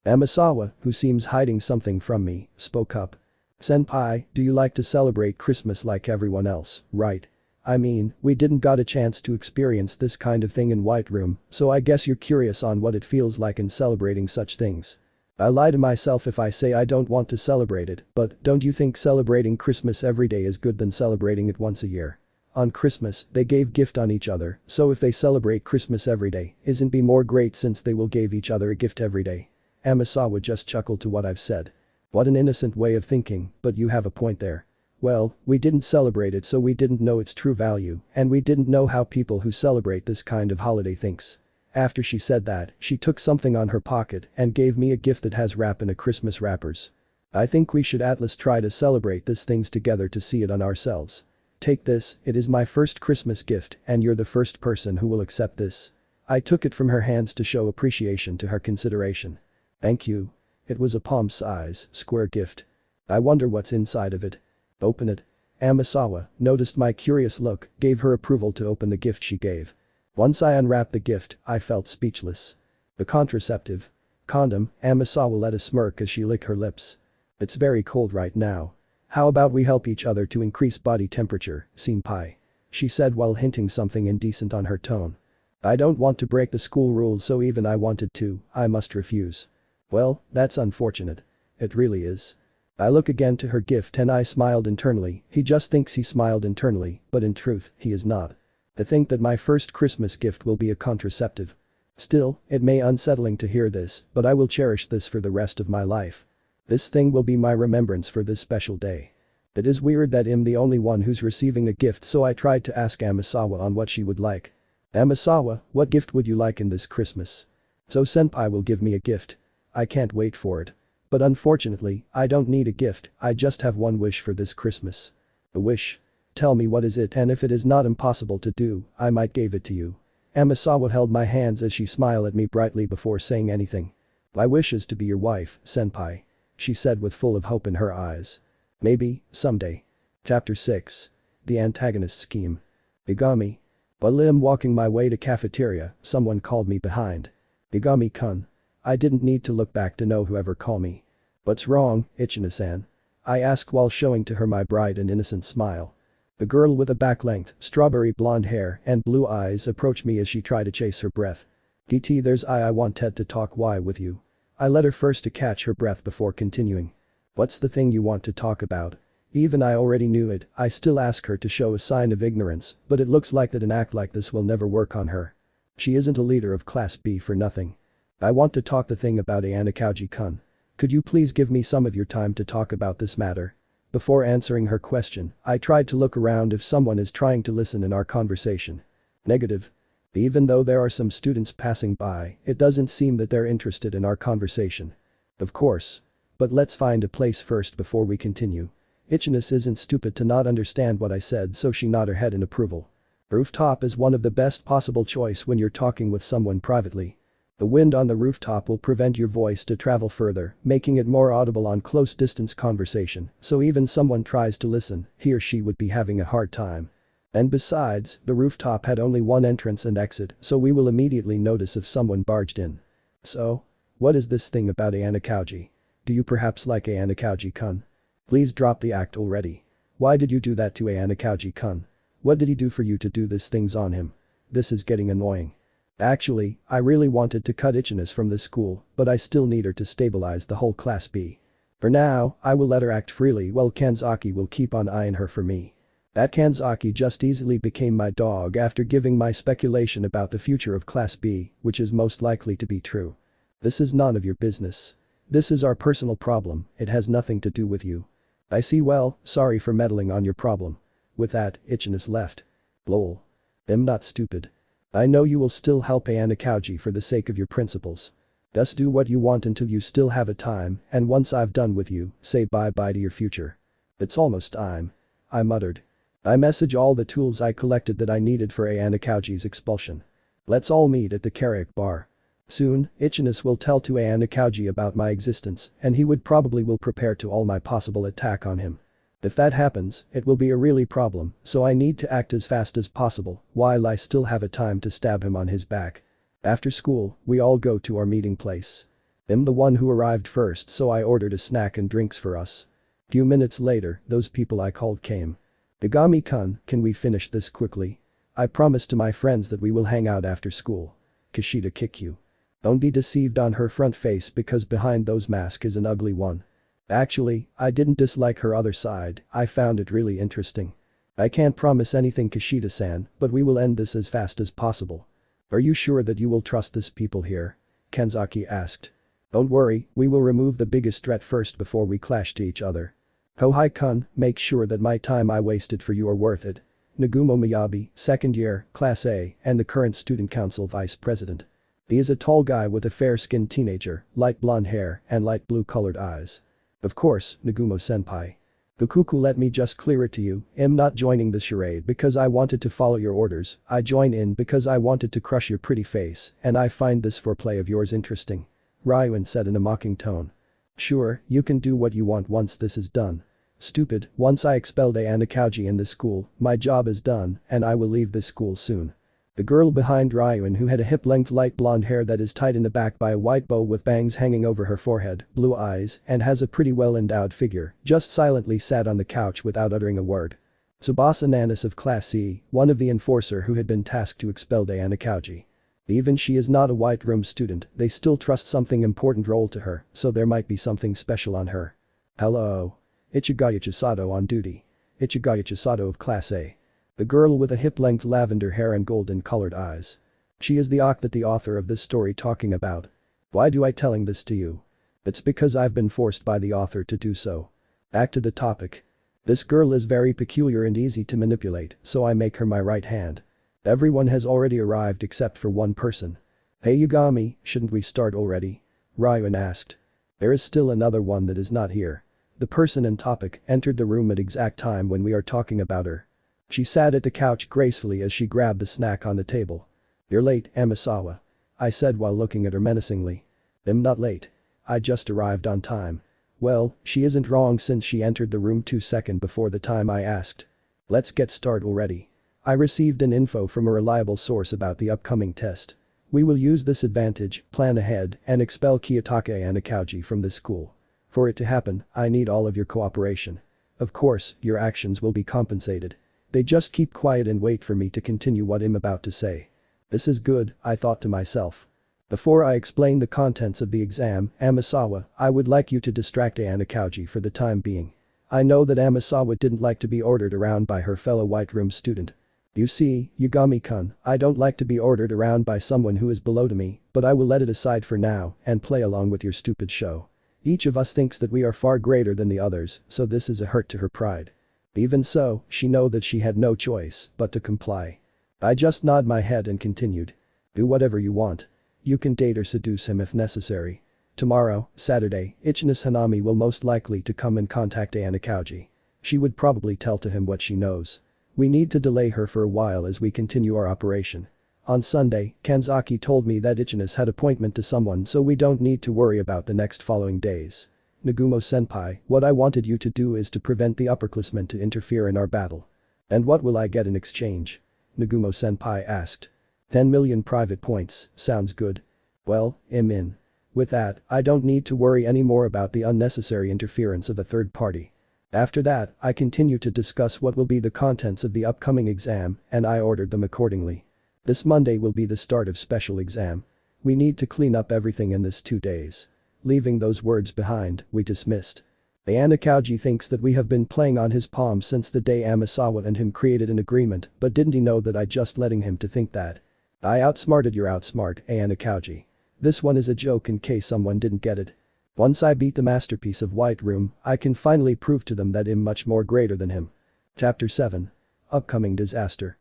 Amisawa, who seems hiding something from me, spoke up. "Senpai, do you like to celebrate Christmas like everyone else, right? I mean, we didn't got a chance to experience this kind of thing in White Room, so I guess you're curious on what it feels like in celebrating such things." I lie to myself if I say I don't want to celebrate it, but don't you think celebrating Christmas every day is good than celebrating it once a year? On Christmas, they gave gift on each other, so if they celebrate Christmas every day, isn't be more great since they will give each other a gift every day? Amisawa just chuckled to what I've said. What an innocent way of thinking, but you have a point there. Well, we didn't celebrate it so we didn't know its true value, and we didn't know how people who celebrate this kind of holiday thinks. After she said that, she took something on her pocket and gave me a gift that has wrap in a Christmas wrappers. I think we should at least try to celebrate these things together to see it on ourselves. Take this, it is my first Christmas gift and you're the first person who will accept this. I took it from her hands to show appreciation to her consideration. Thank you. It was a palm-size, square gift. I wonder what's inside of it. Open it. Amisawa noticed my curious look, gave her approval to open the gift she gave. Once I unwrapped the gift, I felt speechless. The contraceptive. Condom, Amisawa let a smirk as she licked her lips. It's very cold right now. How about we help each other to increase body temperature, senpai? She said while hinting something indecent on her tone. I don't want to break the school rules so even I wanted to, I must refuse. Well, that's unfortunate. It really is. I look again to her gift and I smiled internally, he just thinks he smiled internally, but in truth, he is not. To think that my first Christmas gift will be a contraceptive. Still, it may unsettling to hear this, but I will cherish this for the rest of my life. This thing will be my remembrance for this special day. It is weird that I'm the only one who's receiving a gift so I tried to ask Amisawa on what she would like. Amisawa, what gift would you like in this Christmas? So senpai will give me a gift. I can't wait for it. But unfortunately, I don't need a gift, I just have one wish for this Christmas. A wish? Tell me what is it and if it is not impossible to do, I might give it to you. Amisawa held my hands as she smiled at me brightly before saying anything. My wish is to be your wife, senpai. She said with full of hope in her eyes. Maybe, someday. Chapter 6. The Antagonist Scheme. Bigami. While I'm walking my way to cafeteria, someone called me behind. Bigami-kun. I didn't need to look back to know whoever called me. What's wrong, Ichina-san? I asked while showing to her my bright and innocent smile. The girl with a back-length, strawberry blonde hair and blue eyes approached me as she tried to chase her breath. DT there's I wanted to talk why with you. I let her first to catch her breath before continuing. What's the thing you want to talk about? Even I already knew it, I still ask her to show a sign of ignorance, but it looks like that an act like this will never work on her. She isn't a leader of Class B for nothing. I want to talk the thing about Ayanokouji-kun. Could you please give me some of your time to talk about this matter? Before answering her question, I tried to look around if someone is trying to listen in our conversation. Negative. Even though there are some students passing by, it doesn't seem that they're interested in our conversation. Of course. But let's find a place first before we continue. Ichina isn't stupid to not understand what I said so she nodded her head in approval. Rooftop is one of the best possible choice when you're talking with someone privately. The wind on the rooftop will prevent your voice to travel further, making it more audible on close distance conversation, so even someone tries to listen, he or she would be having a hard time. And besides, the rooftop had only one entrance and exit, so we will immediately notice if someone barged in. So? What is this thing about Ayanokouji? Do you perhaps like Ayanokouji-kun? Please drop the act already. Why did you do that to Ayanokouji-kun? What did he do for you to do these things on him? This is getting annoying. Actually, I really wanted to cut Ichika from the school, but I still need her to stabilize the whole Class B. For now, I will let her act freely while Kanzaki will keep on eyeing her for me. That Kanzaki just easily became my dog after giving my speculation about the future of Class B, which is most likely to be true. This is none of your business. This is our personal problem, it has nothing to do with you. I see, well, sorry for meddling on your problem. With that, Ichika left. Lol. I'm not stupid. I know you will still help Ayanokouji for the sake of your principles. Just do what you want until you still have a time, and once I've done with you, say bye-bye to your future. It's almost time. I muttered. I message all the tools I collected that I needed for Ayanokouji's expulsion. Let's all meet at the karaoke bar. Soon, Ichika will tell to Ayanokouji about my existence, and he would probably will prepare to all my possible attack on him. If that happens, it will be a really problem, so I need to act as fast as possible, while I still have a time to stab him on his back. After school, we all go to our meeting place. I'm the one who arrived first, so I ordered a snack and drinks for us. Few minutes later, those people I called came. Igami-kun, can we finish this quickly? I promised to my friends that we will hang out after school. Kishida kick you. Don't be deceived on her front face because behind those masks is an ugly one. Actually, I didn't dislike her other side, I found it really interesting. I can't promise anything, Kishida-san, but we will end this as fast as possible. Are you sure that you will trust this people here? Kanzaki asked. Don't worry, we will remove the biggest threat first before we clash to each other. Kohai-kun, make sure that my time I wasted for you are worth it. Nagumo Miyabi, second year, Class A, and the current student council vice president. He is a tall guy with a fair-skinned teenager, light blonde hair, and light blue-colored eyes. Of course, Nagumo-senpai. Fukuku, let me just clear it to you, I'm not joining the charade because I wanted to follow your orders, I joined in because I wanted to crush your pretty face, and I find this foreplay of yours interesting. Ryuan said in a mocking tone. Sure, you can do what you want once this is done. Stupid, once I expelled Ayanokouji in the school, my job is done, and I will leave this school soon. The girl behind Ryuan, who had a hip-length light blonde hair that is tied in the back by a white bow with bangs hanging over her forehead, blue eyes, and has a pretty well-endowed figure, just silently sat on the couch without uttering a word. Tsubasa Nanis of Class C, one of the enforcer who had been tasked to expel Ayanokouji. Even she is not a White Room student, they still trust something important role to her, so there might be something special on her. Hello. Ichigaya Chisato on duty. Ichigaya Chisato of Class A. The girl with a hip-length lavender hair and golden-colored eyes. She is the Ak that the author of this story talking about. Why do I telling this to you? It's because I've been forced by the author to do so. Back to the topic. This girl is very peculiar and easy to manipulate, so I make her my right hand. Everyone has already arrived except for one person. Hey Yugami, shouldn't we start already? Ryuan asked. There is still another one that is not here. The person in topic entered the room at exact time when we are talking about her. She sat at the couch gracefully as she grabbed the snack on the table. You're late, Amisawa. I said while looking at her menacingly. I'm not late. I just arrived on time. Well, she isn't wrong since she entered the room 2 seconds before the time I asked. Let's get started already. I received an info from a reliable source about the upcoming test. We will use this advantage, plan ahead, and expel Kiyotaka Ayanokouji from this school. For it to happen, I need all of your cooperation. Of course, your actions will be compensated. They just keep quiet and wait for me to continue what I'm about to say. This is good, I thought to myself. Before I explain the contents of the exam, Amisawa, I would like you to distract Ayanokouji for the time being. I know that Amisawa didn't like to be ordered around by her fellow White Room student. You see, Yugami-kun, I don't like to be ordered around by someone who is below to me, but I will let it aside for now and play along with your stupid show. Each of us thinks that we are far greater than the others, so this is a hurt to her pride. Even so, she know that she had no choice but to comply. I just nod my head and continued. Do whatever you want. You can date or seduce him if necessary. Tomorrow, Saturday, Ichika Hanami will most likely to come and contact Ayanokouji. She would probably tell to him what she knows. We need to delay her for a while as we continue our operation. On Sunday, Kanzaki told me that Ichika had appointment to someone, so we don't need to worry about the next following days. Nagumo-senpai, what I wanted you to do is to prevent the upperclassmen to interfere in our battle. And what will I get in exchange? Nagumo-senpai asked. 10 million private points, sounds good. Well, I'm in. With that, I don't need to worry anymore about the unnecessary interference of a third party. After that, I continue to discuss what will be the contents of the upcoming exam, and I ordered them accordingly. This Monday will be the start of special exam. We need to clean up everything in this 2 days. Leaving those words behind, we dismissed. Ayanokouji thinks that we have been playing on his palm since the day Amisawa and him created an agreement, but didn't he know that I just letting him to think that? I outsmarted your outsmart, Ayanokouji. This one is a joke in case someone didn't get it. Once I beat the masterpiece of White Room, I can finally prove to them that I'm much more greater than him. Chapter 7. Upcoming disaster.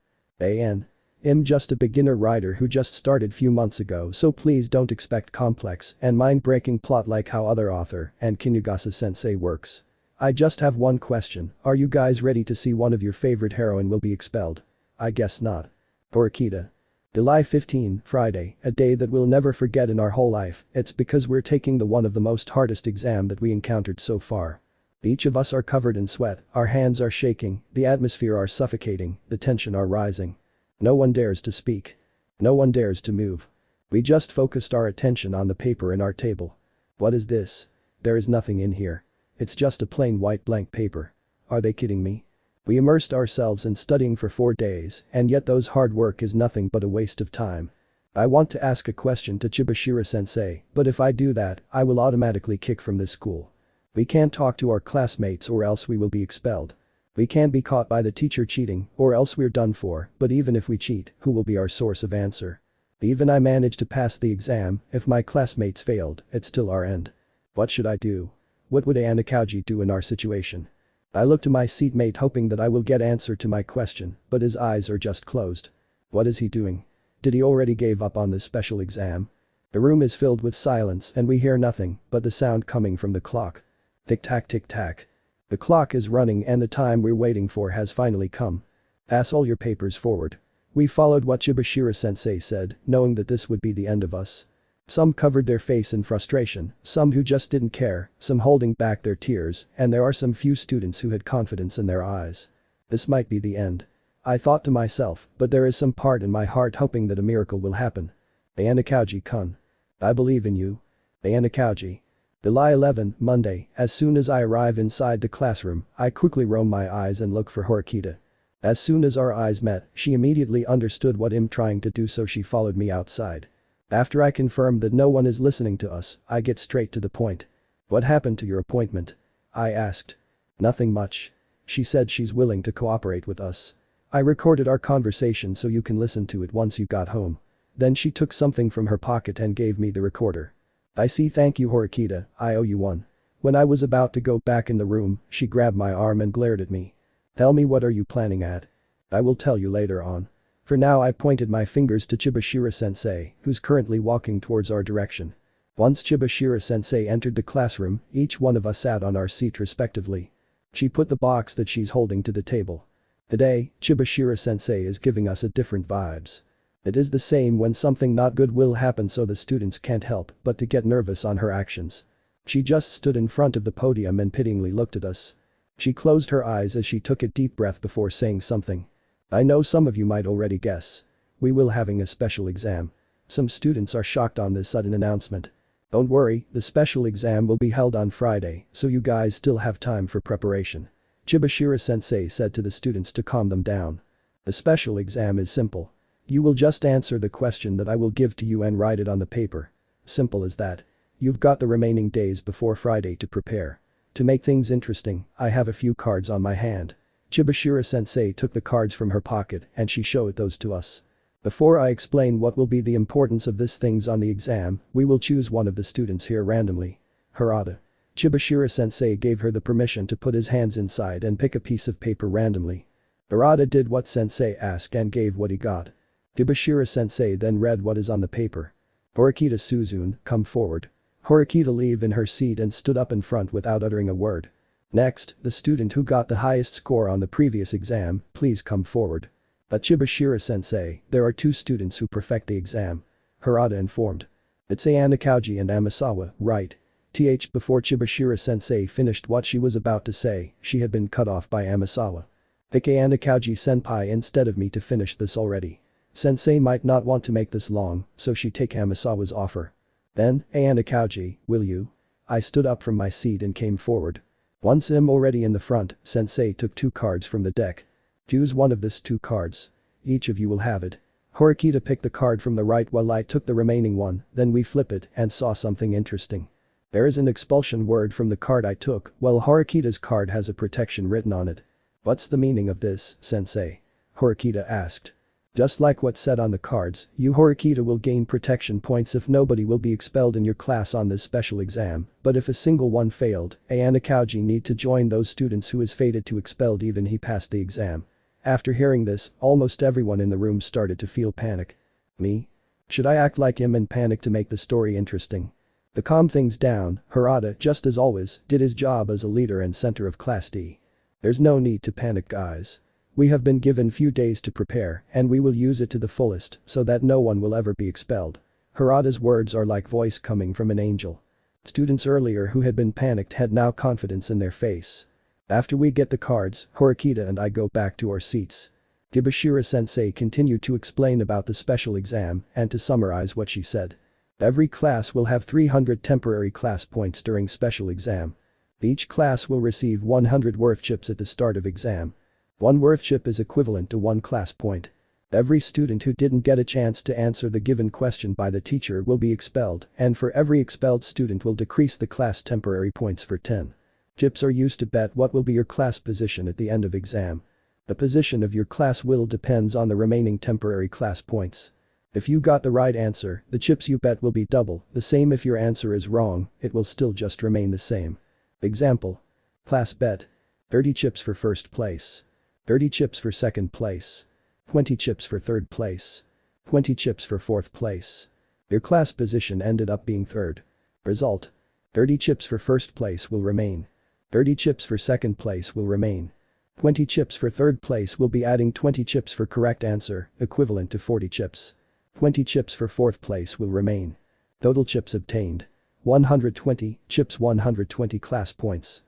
I'm just a beginner writer who just started few months ago, so please don't expect complex and mind-breaking plot like how other author and Kinugasa-sensei works. I just have one question, are you guys ready to see one of your favorite heroine will be expelled? I guess not. Horikita. July 15, Friday, a day that we'll never forget in our whole life, it's because we're taking the one of the most hardest exam that we encountered so far. Each of us are covered in sweat, our hands are shaking, the atmosphere are suffocating, the tension are rising. No one dares to speak. No one dares to move. We just focused our attention on the paper in our table. What is this? There is nothing in here. It's just a plain white blank paper. Are they kidding me? We immersed ourselves in studying for 4 days, and yet those hard work is nothing but a waste of time. I want to ask a question to Chibashira-sensei, but if I do that, I will automatically kick from this school. We can't talk to our classmates or else we will be expelled. We can't be caught by the teacher cheating, or else we're done for, but even if we cheat, who will be our source of answer? Even I managed to pass the exam, if my classmates failed, it's still our end. What should I do? What would Ayanokouji do in our situation? I look to my seatmate hoping that I will get answer to my question, but his eyes are just closed. What is he doing? Did he already gave up on this special exam? The room is filled with silence and we hear nothing but the sound coming from the clock. Tick-tack tick-tack. The clock is running and the time we're waiting for has finally come. Pass all your papers forward. We followed what Chibashira-sensei said, knowing that this would be the end of us. Some covered their face in frustration, some who just didn't care, some holding back their tears, and there are some few students who had confidence in their eyes. This might be the end. I thought to myself, but there is some part in my heart hoping that a miracle will happen. Ayanokouji-kun. I believe in you. Ayanokouji. July 11, Monday, as soon as I arrive inside the classroom, I quickly roam my eyes and look for Horikita. As soon as our eyes met, she immediately understood what I'm trying to do so she followed me outside. After I confirm that no one is listening to us, I get straight to the point. What happened to your appointment? I asked. Nothing much. She said she's willing to cooperate with us. I recorded our conversation so you can listen to it once you got home. Then she took something from her pocket and gave me the recorder. I see, thank you Horikita, I owe you one. When I was about to go back in the room, she grabbed my arm and glared at me. Tell me, what are you planning at? I will tell you later on. For now I pointed my fingers to Chibashira-sensei, who's currently walking towards our direction. Once Chibashira-sensei entered the classroom, each one of us sat on our seat respectively. She put the box that she's holding to the table. Today, Chibashira-sensei is giving us a different vibes. It is the same when something not good will happen, so the students can't help but to get nervous on her actions. She just stood in front of the podium and pityingly looked at us. She closed her eyes as she took a deep breath before saying something. I know some of you might already guess. We will having a special exam. Some students are shocked on this sudden announcement. Don't worry, the special exam will be held on Friday, so you guys still have time for preparation. Chibashira-sensei said to the students to calm them down. The special exam is simple. You will just answer the question that I will give to you and write it on the paper. Simple as that. You've got the remaining days before Friday to prepare. To make things interesting, I have a few cards on my hand. Chibashira-sensei took the cards from her pocket and she showed those to us. Before I explain what will be the importance of these things on the exam, we will choose one of the students here randomly. Harada. Chibashira-sensei gave her the permission to put his hands inside and pick a piece of paper randomly. Harada did what sensei asked and gave what he got. Chibashira-sensei then read what is on the paper. Horikita Suzune, come forward. Horikita leave in her seat and stood up in front without uttering a word. Next, the student who got the highest score on the previous exam, please come forward. At Chibashira-sensei, there are 2 students who perfect the exam. Harada informed. It's Ayanokouji and Amisawa, right? Before Chibashira-sensei finished what she was about to say, she had been cut off by Amisawa. Pick Ayanokouji-senpai instead of me to finish this already. Sensei might not want to make this long, so she take Amisawa's offer. Then, Ayanokouji, will you? I stood up from my seat and came forward. Once I'm already in the front, sensei took 2 cards from the deck. Choose one of these 2 cards. Each of you will have it. Horikita picked the card from the right while I took the remaining one, then we flip it and saw something interesting. There is an expulsion word from the card I took, while Horikita's card has a protection written on it. What's the meaning of this, sensei? Horikita asked. Just like what's said on the cards, you Horikita will gain protection points if nobody will be expelled in your class on this special exam, but if a single one failed, Ayanokouji need to join those students who is fated to expelled even he passed the exam. After hearing this, almost everyone in the room started to feel panic. Me? Should I act like him and panic to make the story interesting? To calm things down, Harada, just as always, did his job as a leader and center of Class D. There's no need to panic, guys. We have been given few days to prepare and we will use it to the fullest so that no one will ever be expelled. Harada's words are like voice coming from an angel. Students earlier who had been panicked had now confidence in their face. After we get the cards, Horikita and I go back to our seats. Gibashira-sensei continued to explain about the special exam and to summarize what she said. Every class will have 300 temporary class points during special exam. Each class will receive 100 worth chips at the start of exam. 1 worth chip is equivalent to 1 class point. Every student who didn't get a chance to answer the given question by the teacher will be expelled, and for every expelled student will decrease the class temporary points for 10. Chips are used to bet what will be your class position at the end of exam. The position of your class will depends on the remaining temporary class points. If you got the right answer, the chips you bet will be double, the same if your answer is wrong, it will still just remain the same. Example. Class bet. 30 chips for first place. 30 chips for second place. 20 chips for third place. 20 chips for fourth place. Your class position ended up being third. Result. 30 chips for first place will remain. 30 chips for second place will remain. 20 chips for third place will be adding 20 chips for correct answer, equivalent to 40 chips. 20 chips for fourth place will remain. Total chips obtained. 120 chips 120 class points.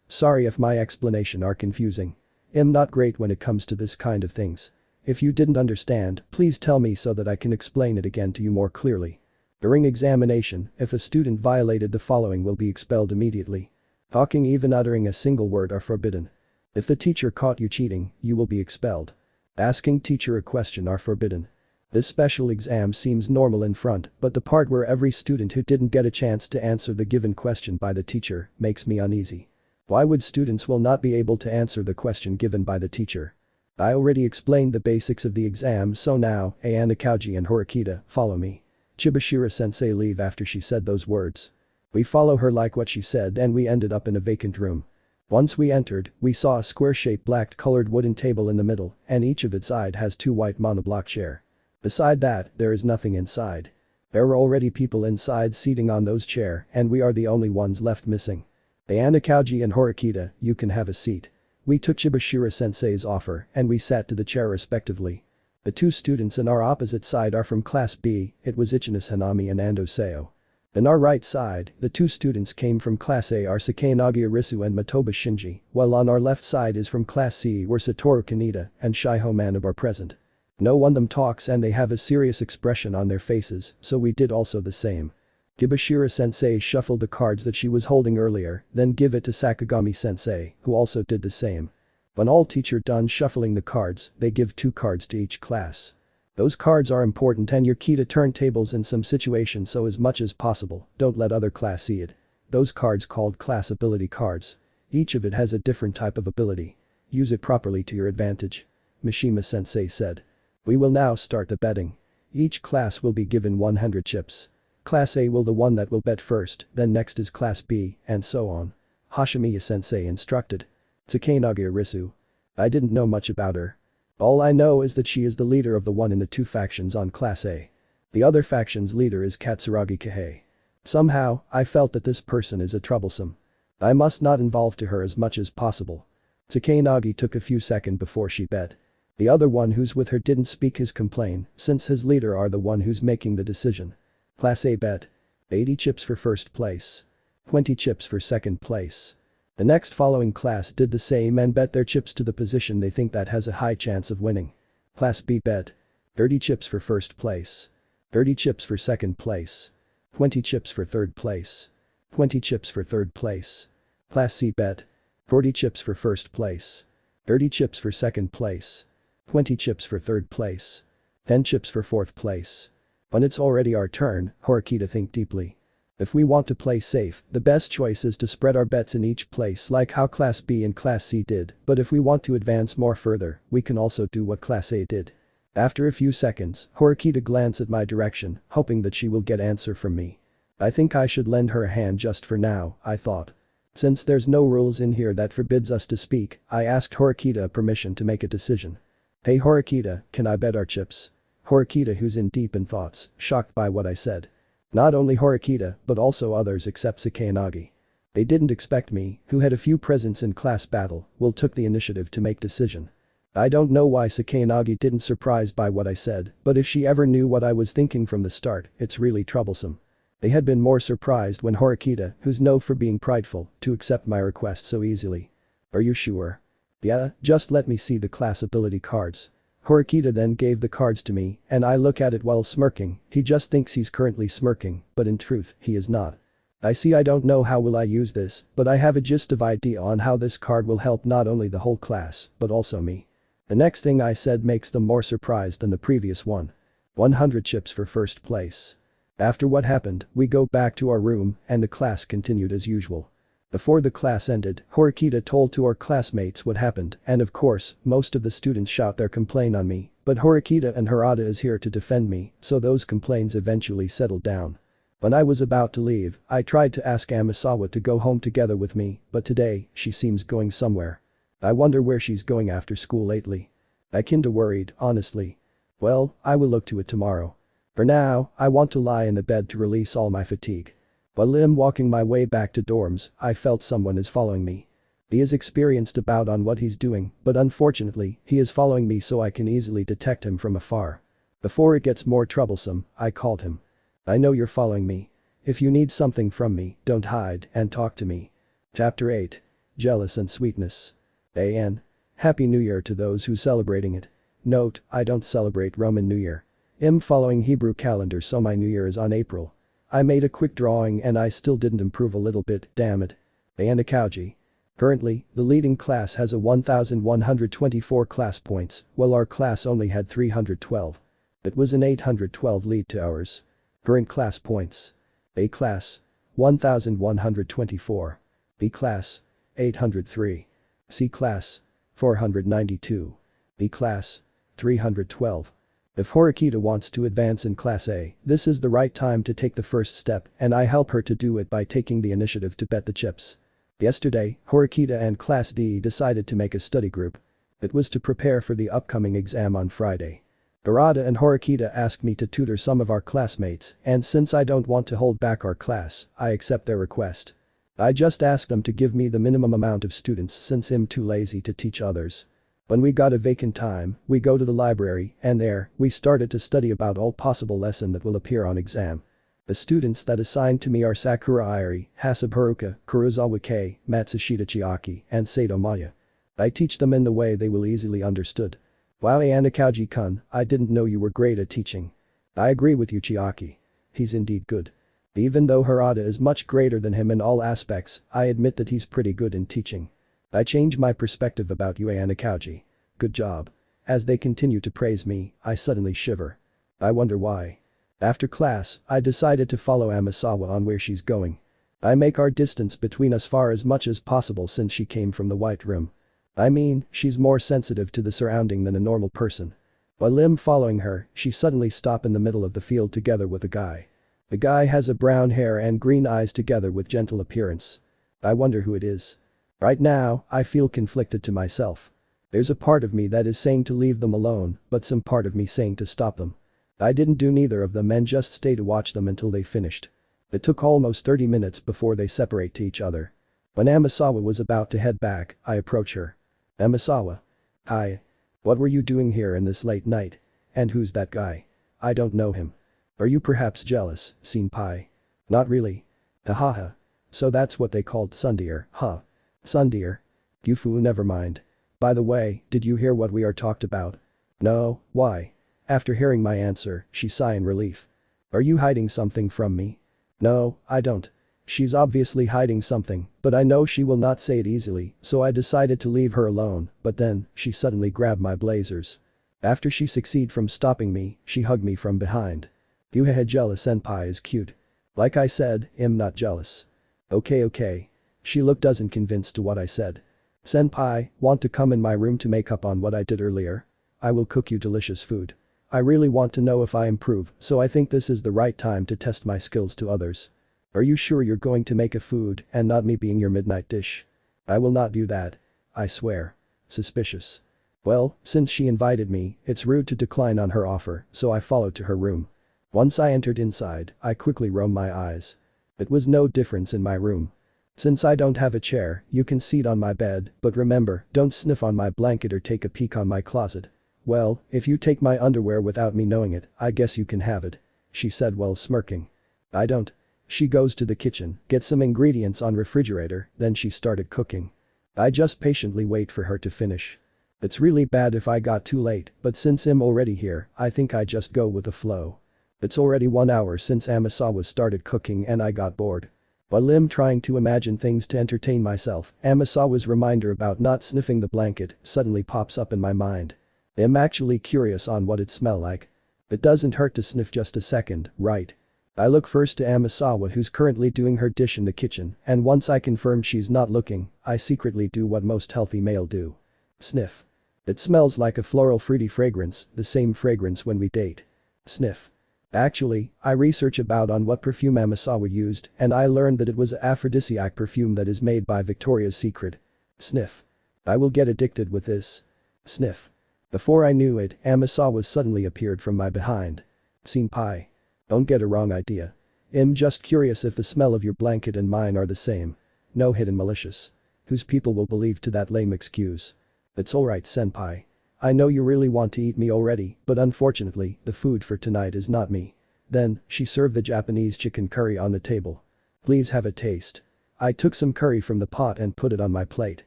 Sorry if my explanation are confusing. I'm not great when it comes to this kind of things. If you didn't understand, please tell me so that I can explain it again to you more clearly. During examination, if a student violated the following will be expelled immediately. Talking, even uttering a single word, are forbidden. If the teacher caught you cheating, you will be expelled. Asking teacher a question are forbidden. This special exam seems normal in front, but the part where every student who didn't get a chance to answer the given question by the teacher makes me uneasy. Why would students will not be able to answer the question given by the teacher? I already explained the basics of the exam, so now, Ayanokouji and Horikita, follow me. Chibashira-sensei leave after she said those words. We follow her like what she said and we ended up in a vacant room. Once we entered, we saw a square-shaped black-colored wooden table in the middle and each of its sides has 2 white monoblock chairs. Beside that, there is nothing inside. There were already people inside seating on those chairs and we are the only ones left missing. Ayanokouji and Horikita, you can have a seat. We took Chibashira-sensei's offer and we sat to the chair respectively. The 2 students in our opposite side are from Class B, it was Ichika Hoshinomiya and Ando Seo. On our right side, the 2 students came from Class A are Sakae Arisu and Matoba Shinji, while on our left side is from Class C where Satoru Kaneda and Shiho Manab are present. No one of them talks and they have a serious expression on their faces, so we did also the same. Gibashira-sensei shuffled the cards that she was holding earlier, then give it to Sakagami-sensei, who also did the same. When all teacher done shuffling the cards, they give 2 cards to each class. Those cards are important and your key to turntables in some situations, so as much as possible, don't let other class see it. Those cards called class ability cards. Each of it has a different type of ability. Use it properly to your advantage. Mishima-sensei said. We will now start the betting. Each class will be given 100 chips. Class A will the one that will bet first, then next is Class B, and so on. Hoshinomiya-sensei instructed. Sakae Arisu. I didn't know much about her. All I know is that she is the leader of the one in the 2 factions on Class A. The other faction's leader is Katsuragi Kihei. Somehow, I felt that this person is a troublesome. I must not involve to her as much as possible. Sakae took a few seconds before she bet. The other one who's with her didn't speak his complaint, since his leader are the one who's making the decision. Class A bet. 80 chips for first place. 20 chips for second place. The next following class did the same and bet their chips to the position they think that has a high chance of winning. Class B bet. 30 chips for first place. 30 chips for second place. 20 chips for third place. 20 chips for third place. Class C bet. 40 chips for first place. 30 chips for second place. 20 chips for third place. 10 chips for 4th place. When it's already our turn, Horikita think deeply. If we want to play safe, the best choice is to spread our bets in each place like how Class B and Class C did, but if we want to advance more further, we can also do what Class A did. After a few seconds, Horikita glanced at my direction, hoping that she will get answer from me. I think I should lend her a hand just for now, I thought. Since there's no rules in here that forbids us to speak, I asked Horikita permission to make a decision. Hey Horikita, can I bet our chips? Horikita, who's in deep in thoughts, shocked by what I said. Not only Horikita, but also others except Sakayanagi. They didn't expect me, who had a few presents in class battle, took the initiative to make decision. I don't know why Sakayanagi didn't surprised by what I said, but if she ever knew what I was thinking from the start, it's really troublesome. They had been more surprised when Horikita, who's known for being prideful, to accept my request so easily. Are you sure? Yeah, just let me see the class ability cards. Horikita then gave the cards to me, and I look at it while smirking. He just thinks he's currently smirking, but in truth, he is not. I see. I don't know how will I use this, but I have a gist of idea on how this card will help not only the whole class, but also me. The next thing I said makes them more surprised than the previous one. 100 chips for 1st place. After what happened, we go back to our room, and the class continued as usual. Before the class ended, Horikita told to our classmates what happened, and of course, most of the students shout their complaint on me, but Horikita and Harada is here to defend me, so those complaints eventually settled down. When I was about to leave, I tried to ask Amisawa to go home together with me, but today, she seems going somewhere. I wonder where she's going after school lately. I kinda worried, honestly. Well, I will look to it tomorrow. For now, I want to lie in the bed to release all my fatigue. While I'm walking my way back to dorms, I felt someone is following me. He is experienced about on what he's doing, but unfortunately, he is following me so I can easily detect him from afar. Before it gets more troublesome, I called him. I know you're following me. If you need something from me, don't hide and talk to me. Chapter 8. Jealous and Sweetness. A.N. Happy New Year to those who celebrating it. Note, I don't celebrate Roman New Year. I'm following Hebrew calendar so my New Year is on April. I made a quick drawing and I still didn't improve a little bit, damn it. Ayanokouji. Currently, the leading class has a 1124 class points, while our class only had 312. It was an 812 lead to ours. Current class points. A class. 1124. B class. 803. C class. 492. B class. 312. If Horikita wants to advance in Class A, this is the right time to take the first step, and I help her to do it by taking the initiative to bet the chips. Yesterday, Horikita and Class D decided to make a study group. It was to prepare for the upcoming exam on Friday. Harada and Horikita asked me to tutor some of our classmates, and since I don't want to hold back our class, I accept their request. I just asked them to give me the minimum amount of students since I'm too lazy to teach others. When we got a vacant time, we go to the library, and there, we started to study about all possible lesson that will appear on exam. The students that assigned to me are Sakura Airi, Hasab Haruka, Kurosawa Kei, Matsushita Chiaki, and Sato Maya. I teach them in the way they will easily understood. Wow Ayanokouji-kun, I didn't know you were great at teaching. I agree with you Chiaki. He's indeed good. Even though Harada is much greater than him in all aspects, I admit that he's pretty good in teaching. I change my perspective about you Ayanokouji. Good job. As they continue to praise me, I suddenly shiver. I wonder why. After class, I decided to follow Amisawa on where she's going. I make our distance between us far as much as possible since she came from the White Room. I mean, she's more sensitive to the surrounding than a normal person. While I'm following her, she suddenly stops in the middle of the field together with a guy. The guy has a brown hair and green eyes together with gentle appearance. I wonder who it is. Right now, I feel conflicted to myself. There's a part of me that is saying to leave them alone, but some part of me saying to stop them. I didn't do neither of them and just stay to watch them until they finished. It took almost 30 minutes before they separate to each other. When Amisawa was about to head back, I approach her. Amisawa. Hi. What were you doing here in this late night? And who's that guy? I don't know him. Are you perhaps jealous, senpai? Not really. Hahaha. So that's what they called Sundeer, huh? Sundeer. Yufu, never mind. By the way, did you hear what we are talked about? No, why? After hearing my answer, she sighed in relief. Are you hiding something from me? No, I don't. She's obviously hiding something, but I know she will not say it easily, so I decided to leave her alone, but then, she suddenly grabbed my blazers. After she succeeded from stopping me, she hugged me from behind. Yuhehe jealous senpai is cute. Like I said, I'm not jealous. Okay. She looked doesn't convinced to what I said. Senpai, want to come in my room to make up on what I did earlier? I will cook you delicious food. I really want to know if I improve, so I think this is the right time to test my skills to others. Are you sure you're going to make a food and not me being your midnight dish? I will not do that. I swear. Suspicious. Well, since she invited me, it's rude to decline on her offer, so I followed to her room. Once I entered inside, I quickly roamed my eyes. It was no difference in my room. Since I don't have a chair, you can sit on my bed, but remember, don't sniff on my blanket or take a peek on my closet. Well, if you take my underwear without me knowing it, I guess you can have it. She said while smirking. I don't. She goes to the kitchen, gets some ingredients on refrigerator, then she started cooking. I just patiently wait for her to finish. It's really bad if I got too late, but since I'm already here, I think I just go with the flow. It's already 1 hour since Amisawa started cooking and I got bored. While I'm trying to imagine things to entertain myself, Amisawa's reminder about not sniffing the blanket suddenly pops up in my mind. I'm actually curious on what it smells like. It doesn't hurt to sniff just a second, right? I look first to Amisawa who's currently doing her dish in the kitchen, and once I confirm she's not looking, I secretly do what most healthy male do. Sniff. It smells like a floral fruity fragrance, the same fragrance when we date. Sniff. Actually, I researched about on what perfume Amisawa used and I learned that it was an aphrodisiac perfume that is made by Victoria's Secret. Sniff. I will get addicted with this. Sniff. Before I knew it, Amisawa suddenly appeared from my behind. Senpai. Don't get a wrong idea. I'm just curious if the smell of your blanket and mine are the same. No hidden malicious. Whose people will believe to that lame excuse. It's alright senpai. I know you really want to eat me already, but unfortunately, the food for tonight is not me. Then, she served the Japanese chicken curry on the table. Please have a taste. I took some curry from the pot and put it on my plate.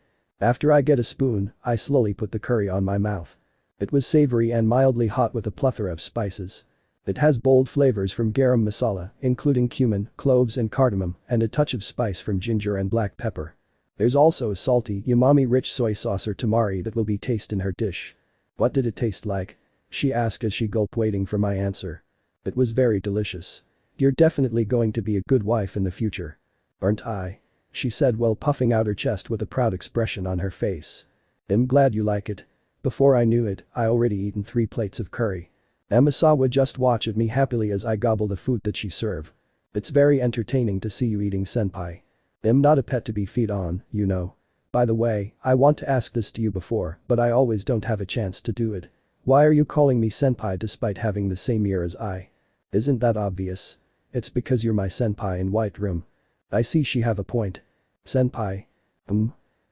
After I get a spoon, I slowly put the curry on my mouth. It was savory and mildly hot with a plethora of spices. It has bold flavors from garam masala, including cumin, cloves and cardamom, and a touch of spice from ginger and black pepper. There's also a salty, umami-rich soy sauce or tamari that will be tasted in her dish. What did it taste like? She asked as she gulped waiting for my answer. It was very delicious. You're definitely going to be a good wife in the future. Aren't I? She said while puffing out her chest with a proud expression on her face. I'm glad you like it. Before I knew it, I already eaten 3 plates of curry. Amisawa just watched at me happily as I gobble the food that she served. It's very entertaining to see you eating senpai. I'm not a pet to be fed on, you know. By the way, I want to ask this to you before, but I always don't have a chance to do it. Why are you calling me senpai despite having the same year as I? Isn't that obvious? It's because you're my senpai in White Room. I see she have a point. Senpai.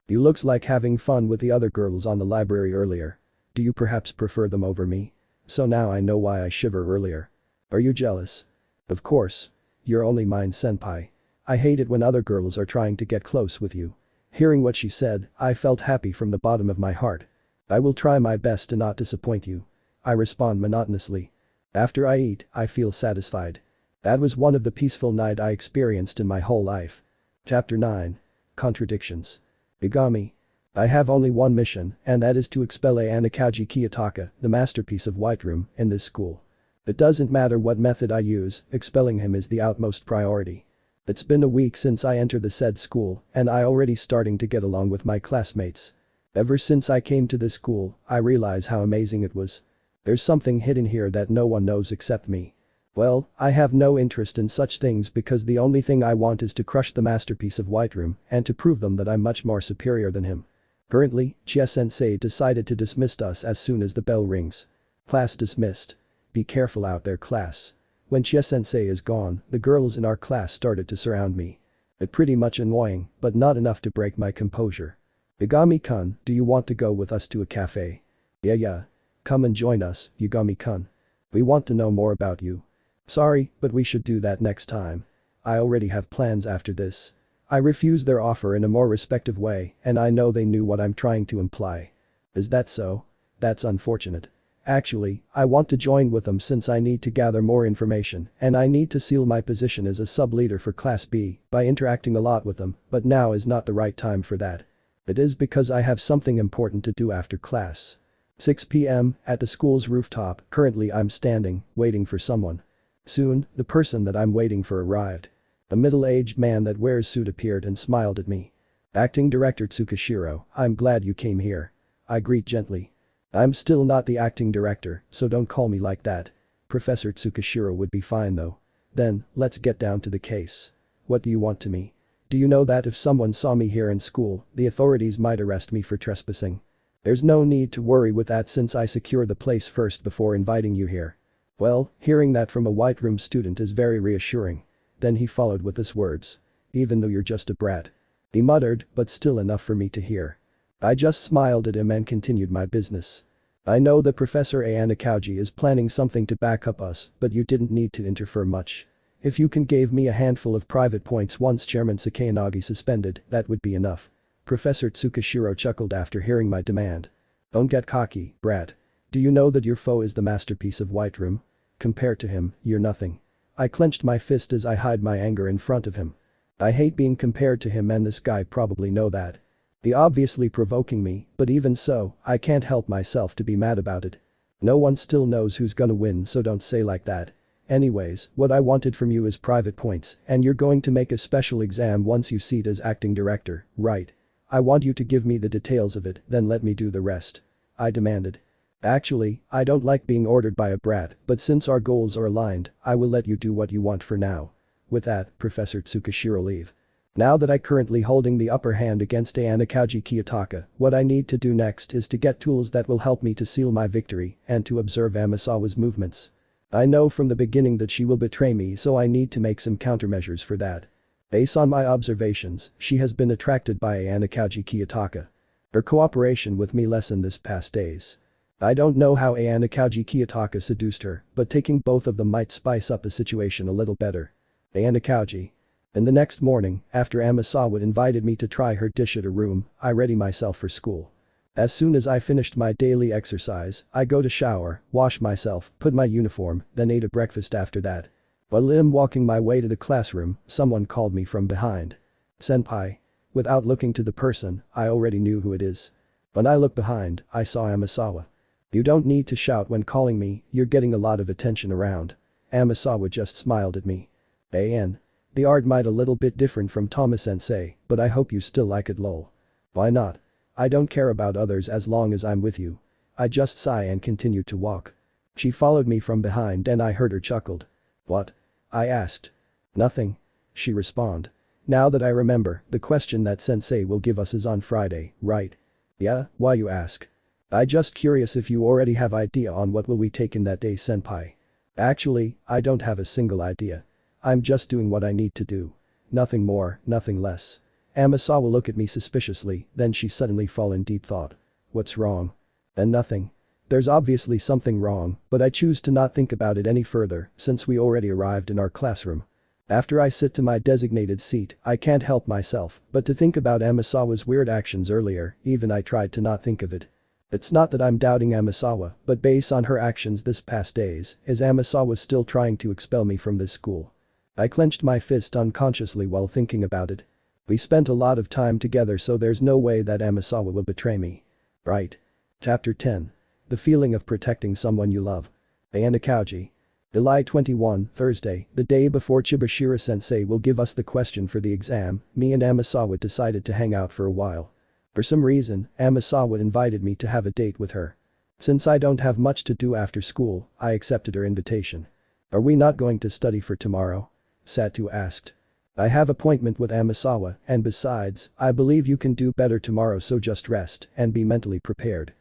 You looks like having fun with the other girls on the library earlier. Do you perhaps prefer them over me? So now I know why I shiver earlier. Are you jealous? Of course. You're only mine senpai. I hate it when other girls are trying to get close with you. Hearing what she said, I felt happy from the bottom of my heart. I will try my best to not disappoint you. I respond monotonously. After I eat, I feel satisfied. That was one of the peaceful night I experienced in my whole life. Chapter 9. Contradictions. Igami. I have only one mission, and that is to expel Ayanokouji Kiyotaka, the masterpiece of White Room, in this school. It doesn't matter what method I use, expelling him is the utmost priority. It's been a week since I entered the said school, and I already starting to get along with my classmates. Ever since I came to this school, I realize how amazing it was. There's something hidden here that no one knows except me. Well, I have no interest in such things because the only thing I want is to crush the masterpiece of White Room and to prove them that I'm much more superior than him. Currently, Chia-sensei decided to dismiss us as soon as the bell rings. Class dismissed. Be careful out there class. When Chia-sensei is gone, the girls in our class started to surround me. It pretty much annoying, but not enough to break my composure. Yagami-kun, do you want to go with us to a cafe? Yeah. Come and join us, Yagami-kun. We want to know more about you. Sorry, but we should do that next time. I already have plans after this. I refused their offer in a more respectful way, and I know they knew what I'm trying to imply. Is that so? That's unfortunate. Actually, I want to join with them since I need to gather more information and I need to seal my position as a sub-leader for Class B by interacting a lot with them, but now is not the right time for that. It is because I have something important to do after class. 6 p.m. at the school's rooftop. Currently I'm standing, waiting for someone. Soon, the person that I'm waiting for arrived. A middle-aged man that wears suit appeared and smiled at me. Acting Director Tsukishiro, I'm glad you came here. I greet gently. I'm still not the acting director, so don't call me like that. Professor Tsukishiro would be fine though. Then, let's get down to the case. What do you want to me? Do you know that if someone saw me here in school, the authorities might arrest me for trespassing? There's no need to worry with that since I secure the place first before inviting you here. Well, hearing that from a White Room student is very reassuring. Then he followed with his words. Even though you're just a brat. He muttered, but still enough for me to hear. I just smiled at him and continued my business. I know that Professor Ayanokouji is planning something to back up us, but you didn't need to interfere much. If you can give me a handful of private points once Chairman Sakayanagi suspended, that would be enough. Professor Tsukishiro chuckled after hearing my demand. Don't get cocky, brat. Do you know that your foe is the masterpiece of White Room? Compared to him, you're nothing. I clenched my fist as I hid my anger in front of him. I hate being compared to him and this guy probably know that. He obviously provoking me, but even so, I can't help myself to be mad about it. No one still knows who's gonna win so don't say like that. Anyways, what I wanted from you is private points and you're going to make a special exam once you seat as acting director, right? I want you to give me the details of it, then let me do the rest. I demanded. Actually, I don't like being ordered by a brat, but since our goals are aligned, I will let you do what you want for now. With that, Professor Tsukishiro leave. Now that I currently holding the upper hand against Ayanokouji Kiyotaka, what I need to do next is to get tools that will help me to seal my victory and to observe Amisawa's movements. I know from the beginning that she will betray me so I need to make some countermeasures for that. Based on my observations, she has been attracted by Ayanokouji Kiyotaka. Her cooperation with me lessened this past days. I don't know how Ayanokouji Kiyotaka seduced her, but taking both of them might spice up the situation a little better. Ayanokouji. And the next morning, after Amisawa invited me to try her dish at her room, I ready myself for school. As soon as I finished my daily exercise, I go to shower, wash myself, put my uniform, then ate a breakfast after that. While I'm walking my way to the classroom, someone called me from behind. Senpai. Without looking to the person, I already knew who it is. When I looked behind, I saw Amisawa. You don't need to shout when calling me, you're getting a lot of attention around. Amisawa just smiled at me. An. The art might a little bit different from Tama-sensei, but I hope you still like it lol. Why not? I don't care about others as long as I'm with you. I just sigh and continued to walk. She followed me from behind and I heard her chuckled. What? I asked. Nothing. She responded. Now that I remember, the question that sensei will give us is on Friday, right? Yeah, why you ask? I just curious if you already have idea on what will we take in that day senpai. Actually, I don't have a single idea. I'm just doing what I need to do. Nothing more, nothing less. Amisawa looked at me suspiciously, then she suddenly fell in deep thought. What's wrong? And nothing. There's obviously something wrong, but I choose to not think about it any further since we already arrived in our classroom. After I sit to my designated seat, I can't help myself but to think about Amisawa's weird actions earlier, even I tried to not think of it. It's not that I'm doubting Amisawa, but based on her actions this past days, is Amisawa still trying to expel me from this school? I clenched my fist unconsciously while thinking about it. We spent a lot of time together so there's no way that Amisawa will betray me. Right. Chapter 10. The feeling of protecting someone you love. Ayanokouji. July 21, Thursday, the day before Chibashira-sensei will give us the question for the exam, me and Amisawa decided to hang out for a while. For some reason, Amisawa invited me to have a date with her. Since I don't have much to do after school, I accepted her invitation. Are we not going to study for tomorrow? Satu asked. I have appointment with Amisawa and besides, I believe you can do better tomorrow so just rest and be mentally prepared.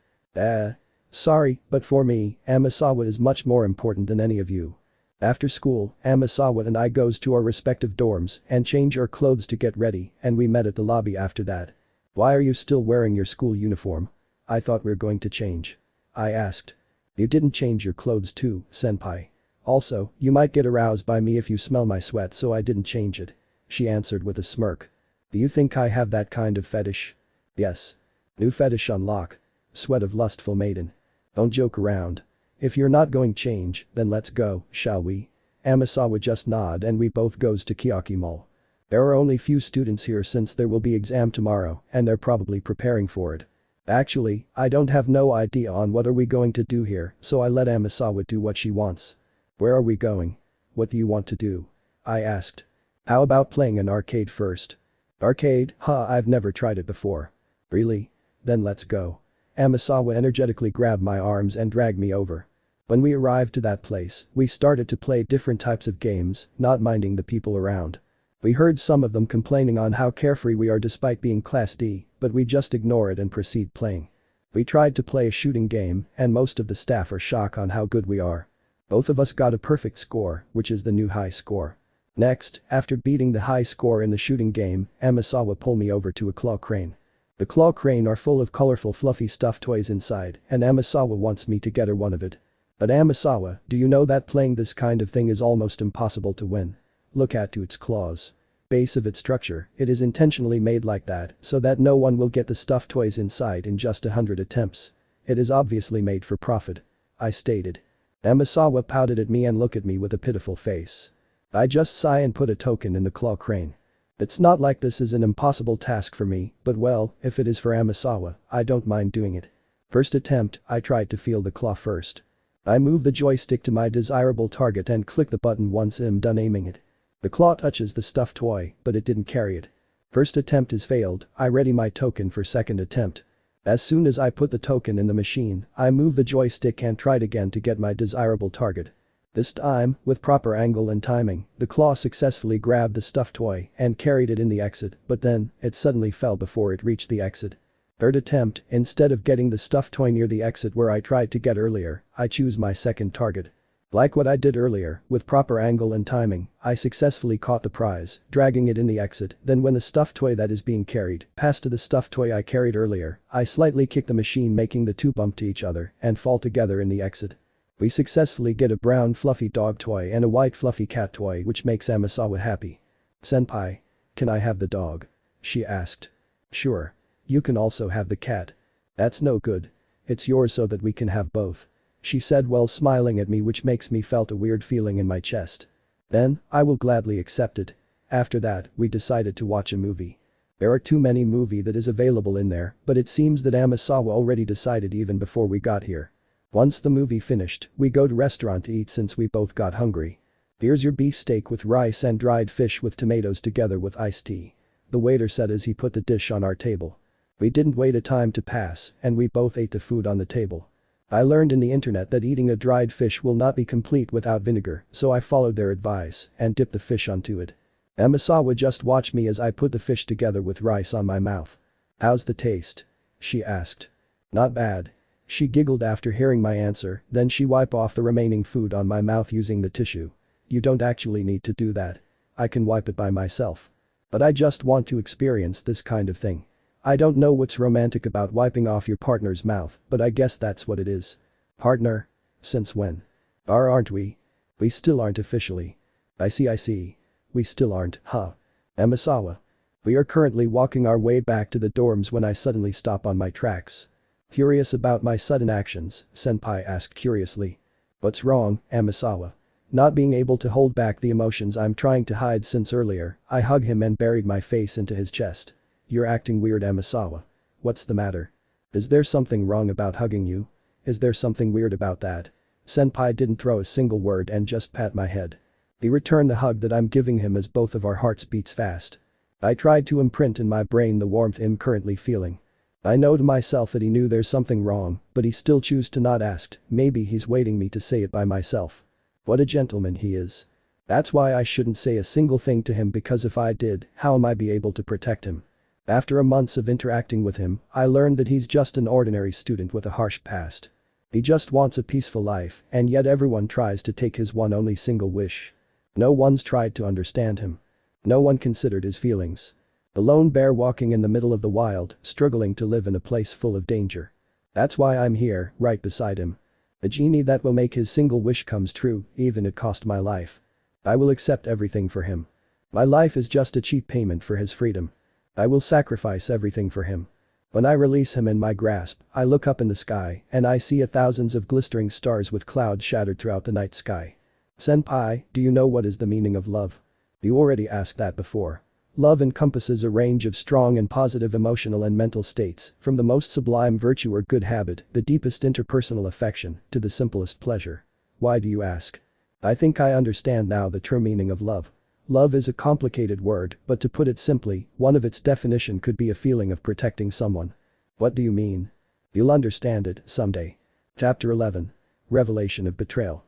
Sorry, but for me, Amisawa is much more important than any of you. After school, Amisawa and I goes to our respective dorms and change our clothes to get ready and we met at the lobby after that. Why are you still wearing your school uniform? I thought we're going to change. I asked. You didn't change your clothes too, senpai. Also, you might get aroused by me if you smell my sweat so I didn't change it. She answered with a smirk. Do you think I have that kind of fetish? Yes. New fetish unlock. Sweat of lustful maiden. Don't joke around. If you're not going change, then let's go, shall we? Amisawa just nod and we both goes to Kiyaki Mall. There are only few students here since there will be exam tomorrow and they're probably preparing for it. Actually, I don't have no idea on what are we going to do here, so I let Amisawa do what she wants. Where are we going? What do you want to do? I asked. How about playing an arcade first? Arcade? I've never tried it before. Really? Then let's go. Amisawa energetically grabbed my arms and dragged me over. When we arrived to that place, we started to play different types of games, not minding the people around. We heard some of them complaining on how carefree we are despite being Class D, but we just ignore it and proceed playing. We tried to play a shooting game, and most of the staff are shocked on how good we are. Both of us got a perfect score, which is the new high score. Next, after beating the high score in the shooting game, Amisawa pulled me over to a claw crane. The claw crane are full of colorful fluffy stuffed toys inside, and Amisawa wants me to get her one of it. But Amisawa, do you know that playing this kind of thing is almost impossible to win? Look at its claws. Base of its structure, it is intentionally made like that so that no one will get the stuffed toys inside in just 100 attempts. It is obviously made for profit. I stated. Amisawa pouted at me and looked at me with a pitiful face. I just sigh and put a token in the claw crane. It's not like this is an impossible task for me, but well, if it is for Amisawa, I don't mind doing it. First attempt, I tried to feel the claw first. I move the joystick to my desirable target and click the button once I'm done aiming it. The claw touches the stuffed toy, but it didn't carry it. First attempt is failed, I ready my token for second attempt. As soon as I put the token in the machine, I move the joystick and tried again to get my desirable target. This time, with proper angle and timing, the claw successfully grabbed the stuffed toy and carried it in the exit, but then, it suddenly fell before it reached the exit. Third attempt, instead of getting the stuffed toy near the exit where I tried to get earlier, I choose my second target. Like what I did earlier, with proper angle and timing, I successfully caught the prize, dragging it in the exit, then when the stuffed toy that is being carried passed to the stuffed toy I carried earlier, I slightly kick the machine making the two bump to each other and fall together in the exit. We successfully get a brown fluffy dog toy and a white fluffy cat toy which makes Amisawa happy. Senpai. Can I have the dog? She asked. Sure. You can also have the cat. That's no good. It's yours so that we can have both. She said while smiling at me which makes me felt a weird feeling in my chest. Then, I will gladly accept it. After that, we decided to watch a movie. There are too many movie that is available in there, but it seems that Amisawa already decided even before we got here. Once the movie finished, we go to restaurant to eat since we both got hungry. Here's your beefsteak with rice and dried fish with tomatoes together with iced tea. The waiter said as he put the dish on our table. We didn't wait a time to pass, and we both ate the food on the table. I learned in the internet that eating a dried fish will not be complete without vinegar, so I followed their advice and dipped the fish onto it. Amisawa just watched me as I put the fish together with rice on my mouth. How's the taste? She asked. Not bad. She giggled after hearing my answer, then she wiped off the remaining food on my mouth using the tissue. You don't actually need to do that. I can wipe it by myself. But I just want to experience this kind of thing. I don't know what's romantic about wiping off your partner's mouth, but I guess that's what it is. Partner? Since when? Aren't we? We still aren't officially. I see. We still aren't, huh? Amisawa. We are currently walking our way back to the dorms when I suddenly stop on my tracks. Curious about my sudden actions, Senpai asked curiously. What's wrong, Amisawa? Not being able to hold back the emotions I'm trying to hide since earlier, I hug him and buried my face into his chest. You're acting weird, Amisawa. What's the matter? Is there something wrong about hugging you? Is there something weird about that? Senpai didn't throw a single word and just pat my head. He returned the hug that I'm giving him as both of our hearts beats fast. I tried to imprint in my brain the warmth I'm currently feeling. I know to myself that he knew there's something wrong, but he still chose to not ask, maybe he's waiting me to say it by myself. What a gentleman he is. That's why I shouldn't say a single thing to him because if I did, how am I be able to protect him? After a month of interacting with him, I learned that he's just an ordinary student with a harsh past. He just wants a peaceful life, and yet everyone tries to take his one only single wish. No one's tried to understand him. No one considered his feelings. The lone bear walking in the middle of the wild, struggling to live in a place full of danger. That's why I'm here, right beside him. The genie that will make his single wish comes true, even it cost my life. I will accept everything for him. My life is just a cheap payment for his freedom. I will sacrifice everything for him. When I release him in my grasp, I look up in the sky and I see thousands of glistering stars with clouds shattered throughout the night sky. Senpai, do you know what is the meaning of love? You already asked that before. Love encompasses a range of strong and positive emotional and mental states, from the most sublime virtue or good habit, the deepest interpersonal affection, to the simplest pleasure. Why do you ask? I think I understand now the true meaning of love. Love is a complicated word, but to put it simply, one of its definition could be a feeling of protecting someone. What do you mean? You'll understand it someday. Chapter 11. Revelation of Betrayal.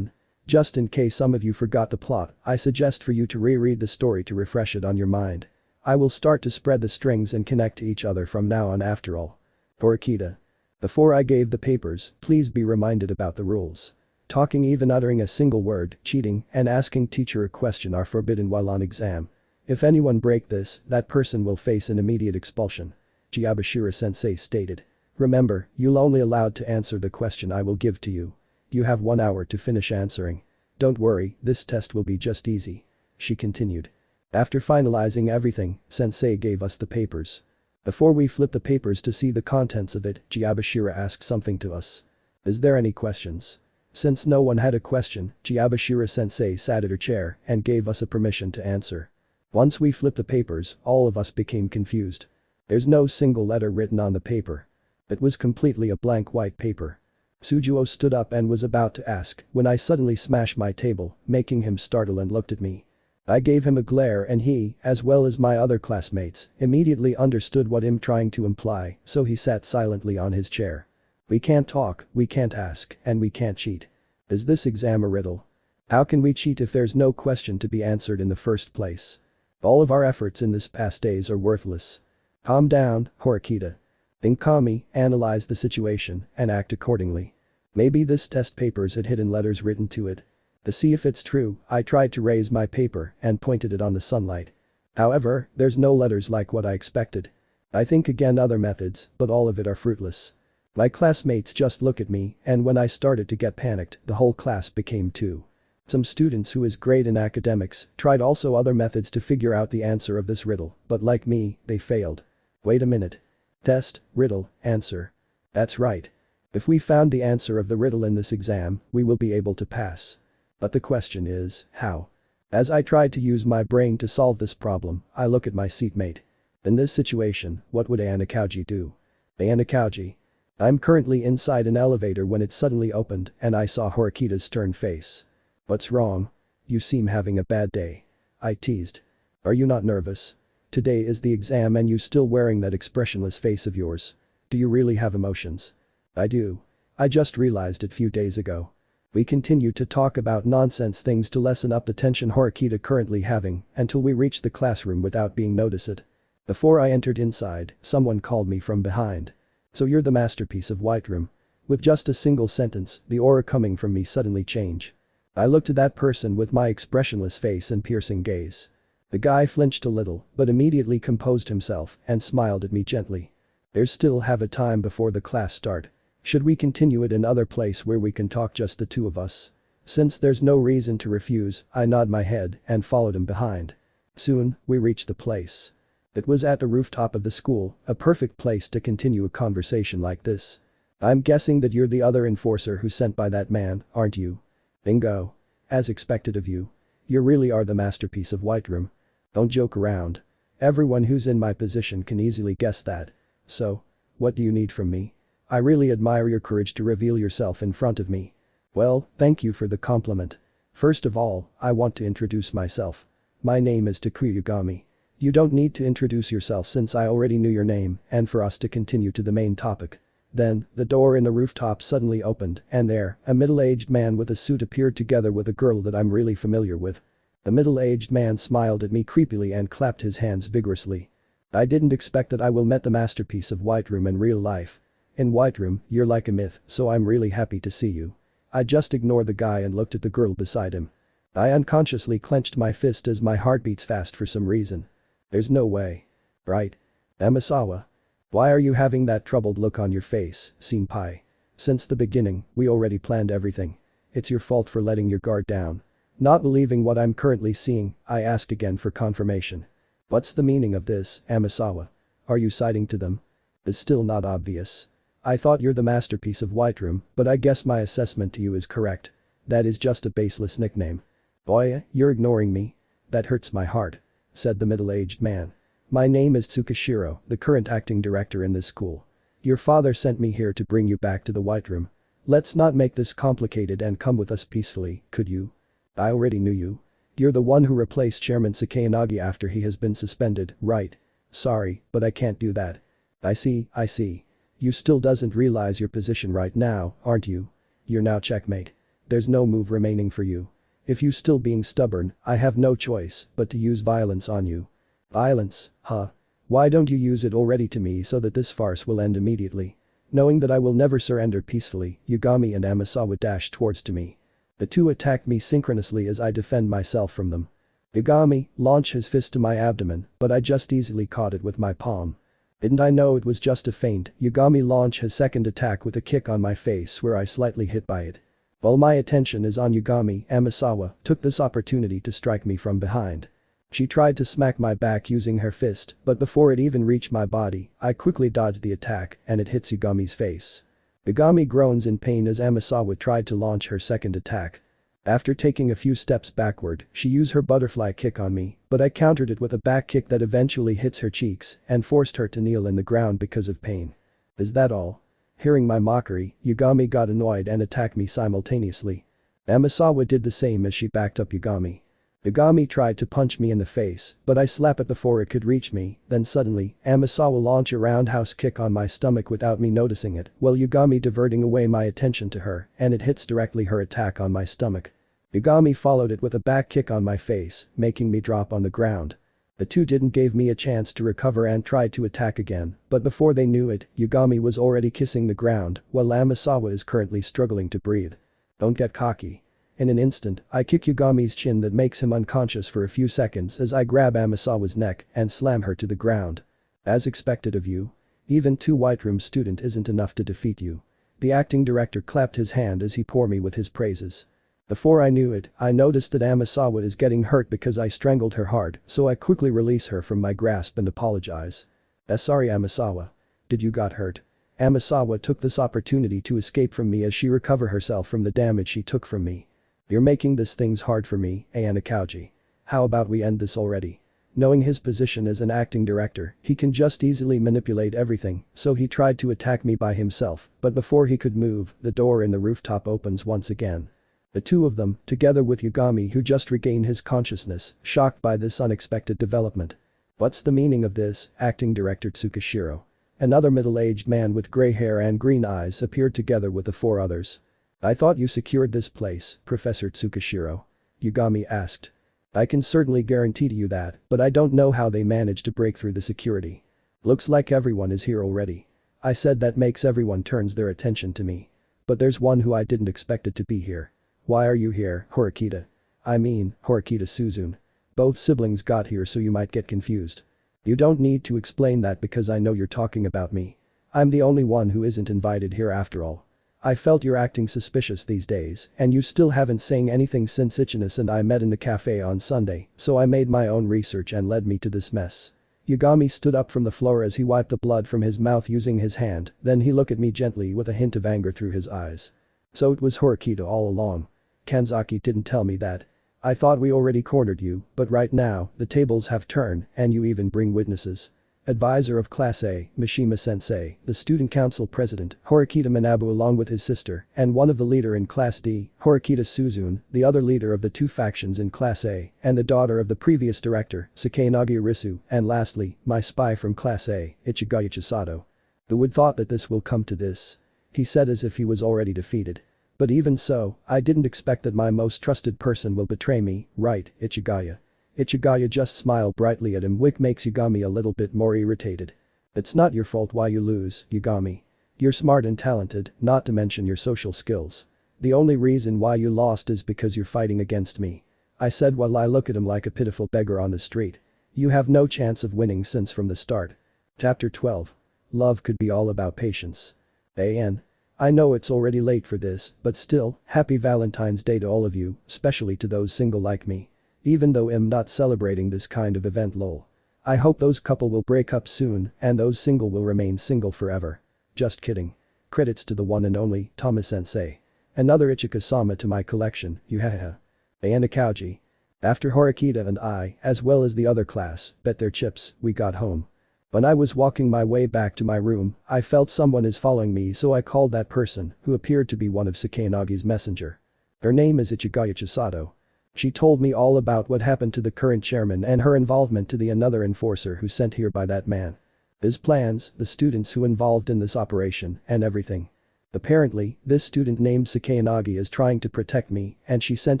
Just in case some of you forgot the plot, I suggest for you to reread the story to refresh it on your mind. I will start to spread the strings and connect to each other from now on after all. Horikita. Before I gave the papers, please be reminded about the rules. Talking, even uttering a single word, cheating, and asking teacher a question are forbidden while on exam. If anyone break this, that person will face an immediate expulsion. Chiabashira-sensei stated. Remember, you'll only allowed to answer the question I will give to you. You have 1 hour to finish answering. Don't worry, this test will be just easy. She continued. After finalizing everything, sensei gave us the papers. Before we flipped the papers to see the contents of it, Chiabashira asked something to us. Is there any questions? Since no one had a question, Chiabashira-sensei sat at her chair and gave us a permission to answer. Once we flipped the papers, all of us became confused. There's no single letter written on the paper. It was completely a blank white paper. Sujuo stood up and was about to ask when I suddenly smashed my table, making him startle and looked at me. I gave him a glare and he, as well as my other classmates, immediately understood what I'm trying to imply, so he sat silently on his chair. We can't talk, we can't ask, and we can't cheat. Is this exam a riddle? How can we cheat if there's no question to be answered in the first place? All of our efforts in this past days are worthless. Calm down, Horikita. Think calmly, analyze the situation, and act accordingly. Maybe this test paper's had hidden letters written to it. To see if it's true, I tried to raise my paper and pointed it on the sunlight. However, there's no letters like what I expected. I think again other methods, but all of it are fruitless. My classmates just look at me, and when I started to get panicked, the whole class became too. Some students who is great in academics tried also other methods to figure out the answer of this riddle, but like me, they failed. Wait a minute. Test, riddle, answer. That's right. If we found the answer of the riddle in this exam, we will be able to pass. But the question is, how? As I tried to use my brain to solve this problem, I look at my seatmate. In this situation, what would Ayanokouji do? Ayanokouji. I'm currently inside an elevator when it suddenly opened and I saw Horikita's stern face. What's wrong? You seem having a bad day. I teased. Are you not nervous? Today is the exam and you still wearing that expressionless face of yours. Do you really have emotions? I do. I just realized it few days ago. We continued to talk about nonsense things to lessen up the tension Horikita currently having until we reached the classroom without being noticed. Before I entered inside, someone called me from behind. So you're the masterpiece of White Room. With just a single sentence, the aura coming from me suddenly changed. I looked at that person with my expressionless face and piercing gaze. The guy flinched a little, but immediately composed himself and smiled at me gently. There's still have a time before the class start. Should we continue it in other place where we can talk just the two of us? Since there's no reason to refuse, I nod my head and followed him behind. Soon, we reached the place. It was at the rooftop of the school, a perfect place to continue a conversation like this. I'm guessing that you're the other enforcer who sent by that man, aren't you? Bingo. As expected of you. You really are the masterpiece of White Room. Don't joke around. Everyone who's in my position can easily guess that. So, what do you need from me? I really admire your courage to reveal yourself in front of me. Well, thank you for the compliment. First of all, I want to introduce myself. My name is Takuya Yagami. You don't need to introduce yourself since I already knew your name and for us to continue to the main topic. Then, the door in the rooftop suddenly opened and there, a middle-aged man with a suit appeared together with a girl that I'm really familiar with. The middle-aged man smiled at me creepily and clapped his hands vigorously. I didn't expect that I will met the masterpiece of White Room in real life. In White Room, you're like a myth, so I'm really happy to see you. I just ignored the guy and looked at the girl beside him. I unconsciously clenched my fist as my heart beats fast for some reason. There's no way. Right? Amisawa. Why are you having that troubled look on your face, senpai? Since the beginning, we already planned everything. It's your fault for letting your guard down. Not believing what I'm currently seeing, I asked again for confirmation. What's the meaning of this, Amisawa? Are you citing to them? It's still not obvious. I thought you're the masterpiece of White Room, but I guess my assessment to you is correct. That is just a baseless nickname. Boy, you're ignoring me. That hurts my heart. said the middle-aged man. "My name is Tsukishiro, the current acting director in this school. Your father sent me here to bring you back to the White Room. Let's not make this complicated and come with us peacefully, could you? I already knew you. You're the one who replaced Chairman Sakayanagi after he has been suspended, right? Sorry, but I can't do that." I see. You still doesn't realize your position right now, aren't you? You're now checkmate. There's no move remaining for you. If you still being stubborn, I have no choice but to use violence on you." "Violence, huh? Why don't you use it already to me so that this farce will end immediately?" Knowing that I will never surrender peacefully, Yagami and Amasawa dashed towards to me. The two attack me synchronously as I defend myself from them. Yagami launched his fist to my abdomen, but I just easily caught it with my palm. Didn't I know it was just a feint? Yagami launched his second attack with a kick on my face where I slightly hit by it. While my attention is on Yagami, Amasawa took this opportunity to strike me from behind. She tried to smack my back using her fist, but before it even reached my body, I quickly dodged the attack and it hits Yagami's face. Yagami groans in pain as Amasawa tried to launch her second attack. After taking a few steps backward, she used her butterfly kick on me, but I countered it with a back kick that eventually hits her cheeks and forced her to kneel in the ground because of pain. Is that all? Hearing my mockery, Yagami got annoyed and attacked me simultaneously. Amasawa did the same as she backed up Yagami. Yagami tried to punch me in the face, but I slapped it before it could reach me, then suddenly, Amasawa launched a roundhouse kick on my stomach without me noticing it, while Yagami diverting away my attention to her, and it hits directly her attack on my stomach. Yagami followed it with a back kick on my face, making me drop on the ground. The two didn't give me a chance to recover and tried to attack again, but before they knew it, Yagami was already kissing the ground, while Amasawa is currently struggling to breathe. Don't get cocky. In an instant, I kick Yagami's chin that makes him unconscious for a few seconds as I grab Amasawa's neck and slam her to the ground. As expected of you. Even 2 White Room student isn't enough to defeat you. The acting director clapped his hand as he poured me with his praises. Before I knew it, I noticed that Amasawa is getting hurt because I strangled her hard, so I quickly release her from my grasp and apologize. Sorry Amasawa. Did you got hurt? Amasawa took this opportunity to escape from me as she recovered herself from the damage she took from me. You're making this things hard for me, Ayanokouji. How about we end this already? Knowing his position as an acting director, he can just easily manipulate everything, so he tried to attack me by himself, but before he could move, the door in the rooftop opens once again. The two of them, together with Yagami who just regained his consciousness, shocked by this unexpected development. What's the meaning of this, acting director Tsukishiro? Another middle-aged man with gray hair and green eyes appeared together with the 4 others. I thought you secured this place, Professor Tsukishiro. Yagami asked. I can certainly guarantee to you that, but I don't know how they managed to break through the security. Looks like everyone is here already. I said that makes everyone turns their attention to me. But there's one who I didn't expect it to be here. Why are you here, Horikita? I mean, Horikita Suzune. Both siblings got here so you might get confused. You don't need to explain that because I know you're talking about me. I'm the only one who isn't invited here after all. I felt you're acting suspicious these days, and you still haven't saying anything since Ichika and I met in the cafe on Sunday, so I made my own research and led me to this mess. Yagami stood up from the floor as he wiped the blood from his mouth using his hand, then he looked at me gently with a hint of anger through his eyes. So it was Horikita all along. Kanzaki didn't tell me that. I thought we already cornered you, but right now, the tables have turned, and you even bring witnesses. Advisor of Class A, Mishima-sensei, the student council president, Horikita Manabu along with his sister, and one of the leader in Class D, Horikita Suzune, the other leader of the 2 factions in Class A, and the daughter of the previous director, Sakayanagi Arisu, and lastly, my spy from Class A, Ichigaya Chisato. Who would thought that this will come to this? He said as if he was already defeated. But even so, I didn't expect that my most trusted person will betray me, right, Ichigaya? Ichigaya just smiled brightly at him, which makes Yagami a little bit more irritated. It's not your fault why you lose, Yagami. You're smart and talented, not to mention your social skills. The only reason why you lost is because you're fighting against me. I said while I look at him like a pitiful beggar on the street. You have no chance of winning since from the start. Chapter 12. Love could be all about patience. A.N. I know it's already late for this, but still, happy Valentine's Day to all of you, especially to those single like me. Even though I'm not celebrating this kind of event lol. I hope those couple will break up soon and those single will remain single forever. Just kidding. Credits to the one and only, Thomas Sensei. Another Ichika-sama to my collection, yuhaha. Ayanokouji. After Horikita and I, as well as the other class, bet their chips, we got home. When I was walking my way back to my room, I felt someone is following me, so I called that person, who appeared to be one of Sakanagi's messenger. Her name is Ichigaya Chisato. She told me all about what happened to the current chairman and her involvement to the another enforcer who sent here by that man. His plans, the students who involved in this operation, and everything. Apparently, this student named Sakanagi is trying to protect me, and she sent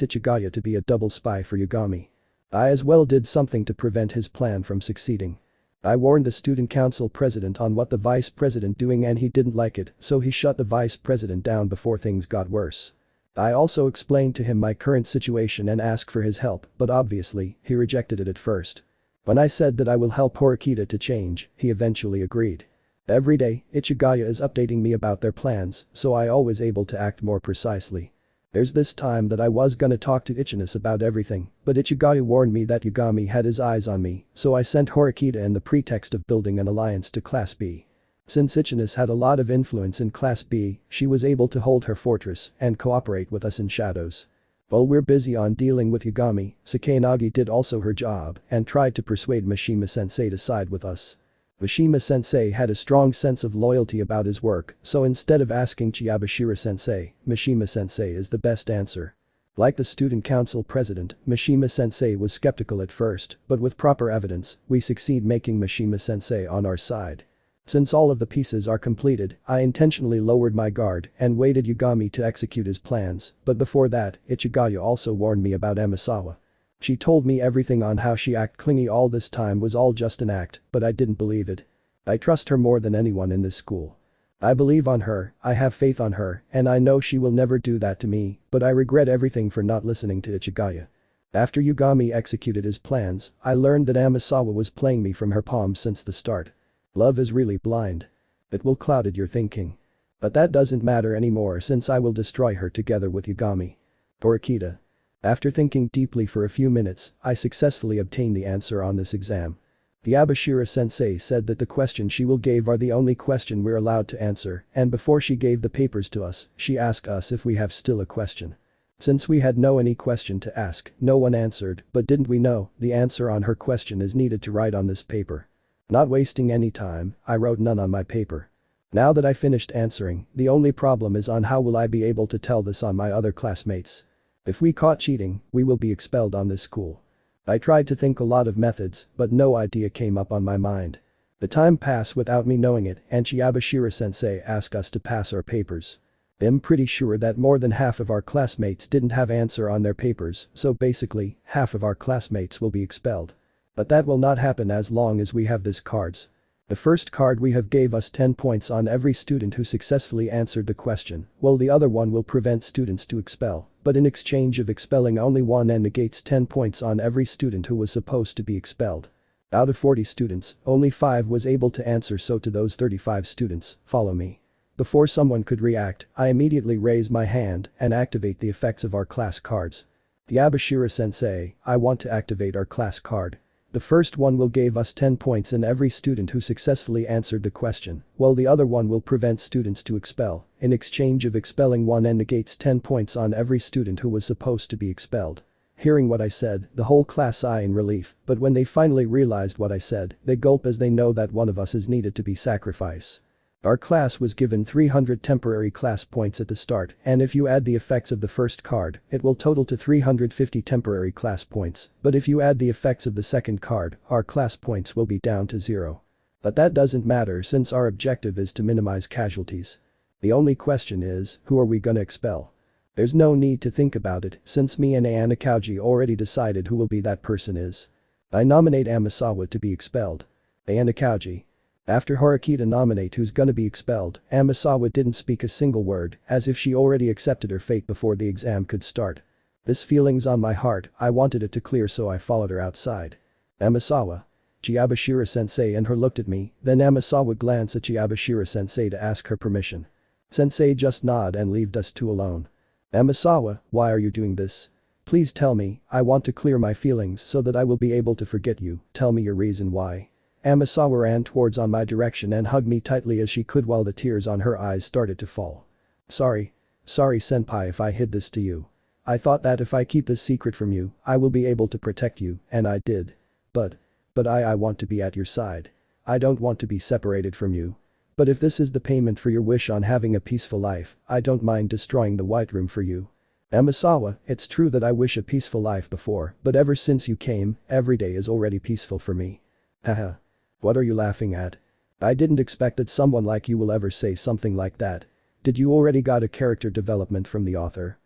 Ichigaya to be a double spy for Yagami. I as well did something to prevent his plan from succeeding. I warned the student council president on what the vice president doing and he didn't like it, so he shut the vice president down before things got worse. I also explained to him my current situation and asked for his help, but obviously, he rejected it at first. When I said that I will help Horikita to change, he eventually agreed. Every day, Ichigaya is updating me about their plans, so I always able to act more precisely. There's this time that I was gonna talk to Ichinus about everything, but Ichigaya warned me that Yagami had his eyes on me, so I sent Horikita in the pretext of building an alliance to Class B. Since Ichinus had a lot of influence in Class B, she was able to hold her fortress and cooperate with us in shadows. While we're busy on dealing with Yagami, Sakanagi did also her job and tried to persuade Mishima-sensei to side with us. Mishima-sensei had a strong sense of loyalty about his work, so instead of asking Chiyabashira-sensei, Mishima-sensei is the best answer. Like the student council president, Mishima-sensei was skeptical at first, but with proper evidence, we succeed making Mishima-sensei on our side. Since all of the pieces are completed, I intentionally lowered my guard and waited Yagami to execute his plans, but before that, Ichigaya also warned me about Amisawa. She told me everything on how she act clingy all this time was all just an act, but I didn't believe it. I trust her more than anyone in this school. I believe on her, I have faith on her, and I know she will never do that to me, but I regret everything for not listening to Ichigaya. After Yagami executed his plans, I learned that Amisawa was playing me from her palm since the start. Love is really blind. It will clouded your thinking. But that doesn't matter anymore since I will destroy her together with Yagami. Horikita. After thinking deeply for a few minutes, I successfully obtained the answer on this exam. The Abashira-sensei said that the questions she will give are the only question we're allowed to answer, and before she gave the papers to us, she asked us if we have still a question. Since we had no any question to ask, no one answered, but didn't we know, the answer on her question is needed to write on this paper. Not wasting any time, I wrote none on my paper. Now that I finished answering, the only problem is on how will I be able to tell this on my other classmates. If we caught cheating, we will be expelled on this school. I tried to think a lot of methods, but no idea came up on my mind. The time passed without me knowing it, and Chiyabashira-sensei asked us to pass our papers. I'm pretty sure that more than half of our classmates didn't have answer on their papers, so basically, half of our classmates will be expelled. But that will not happen as long as we have these cards. The first card we have gave us 10 points on every student who successfully answered the question, while the other one will prevent students to expel, but in exchange of expelling only one and negates 10 points on every student who was supposed to be expelled. Out of 40 students, only 5 was able to answer, so to those 35 students, follow me. Before someone could react, I immediately raise my hand and activate the effects of our class cards. The Abashira-sensei, I want to activate our class card. The first one will give us 10 points in every student who successfully answered the question, while the other one will prevent students to expel, in exchange of expelling one and negates 10 points on every student who was supposed to be expelled. Hearing what I said, the whole class sighed in relief, but when they finally realized what I said, they gulp as they know that one of us is needed to be sacrificed. Our class was given 300 temporary class points at the start, and if you add the effects of the first card, it will total to 350 temporary class points, but if you add the effects of the second card, our class points will be down to 0. But that doesn't matter since our objective is to minimize casualties. The only question is, who are we gonna expel? There's no need to think about it since me and Ayanokouji already decided who will be that person is. I nominate Amisawa to be expelled. Ayanokouji. After Horikita nominate who's gonna be expelled, Amisawa didn't speak a single word, as if she already accepted her fate before the exam could start. This feeling's on my heart, I wanted it to clear so I followed her outside. Amisawa. Chiyabashira-sensei and her looked at me, then Amisawa glanced at Chiyabashira-sensei to ask her permission. Sensei just nod and leave us two alone. Amisawa, why are you doing this? Please tell me, I want to clear my feelings so that I will be able to forget you, tell me your reason why. Amisawa ran towards on my direction and hugged me tightly as she could while the tears on her eyes started to fall. Sorry senpai if I hid this to you. I thought that if I keep this secret from you, I will be able to protect you, and I did. But I want to be at your side. I don't want to be separated from you. But if this is the payment for your wish on having a peaceful life, I don't mind destroying the White Room for you. Amisawa, it's true that I wish a peaceful life before, but ever since you came, every day is already peaceful for me. Haha. What are you laughing at? I didn't expect that someone like you will ever say something like that. Did you already got a character development from the author?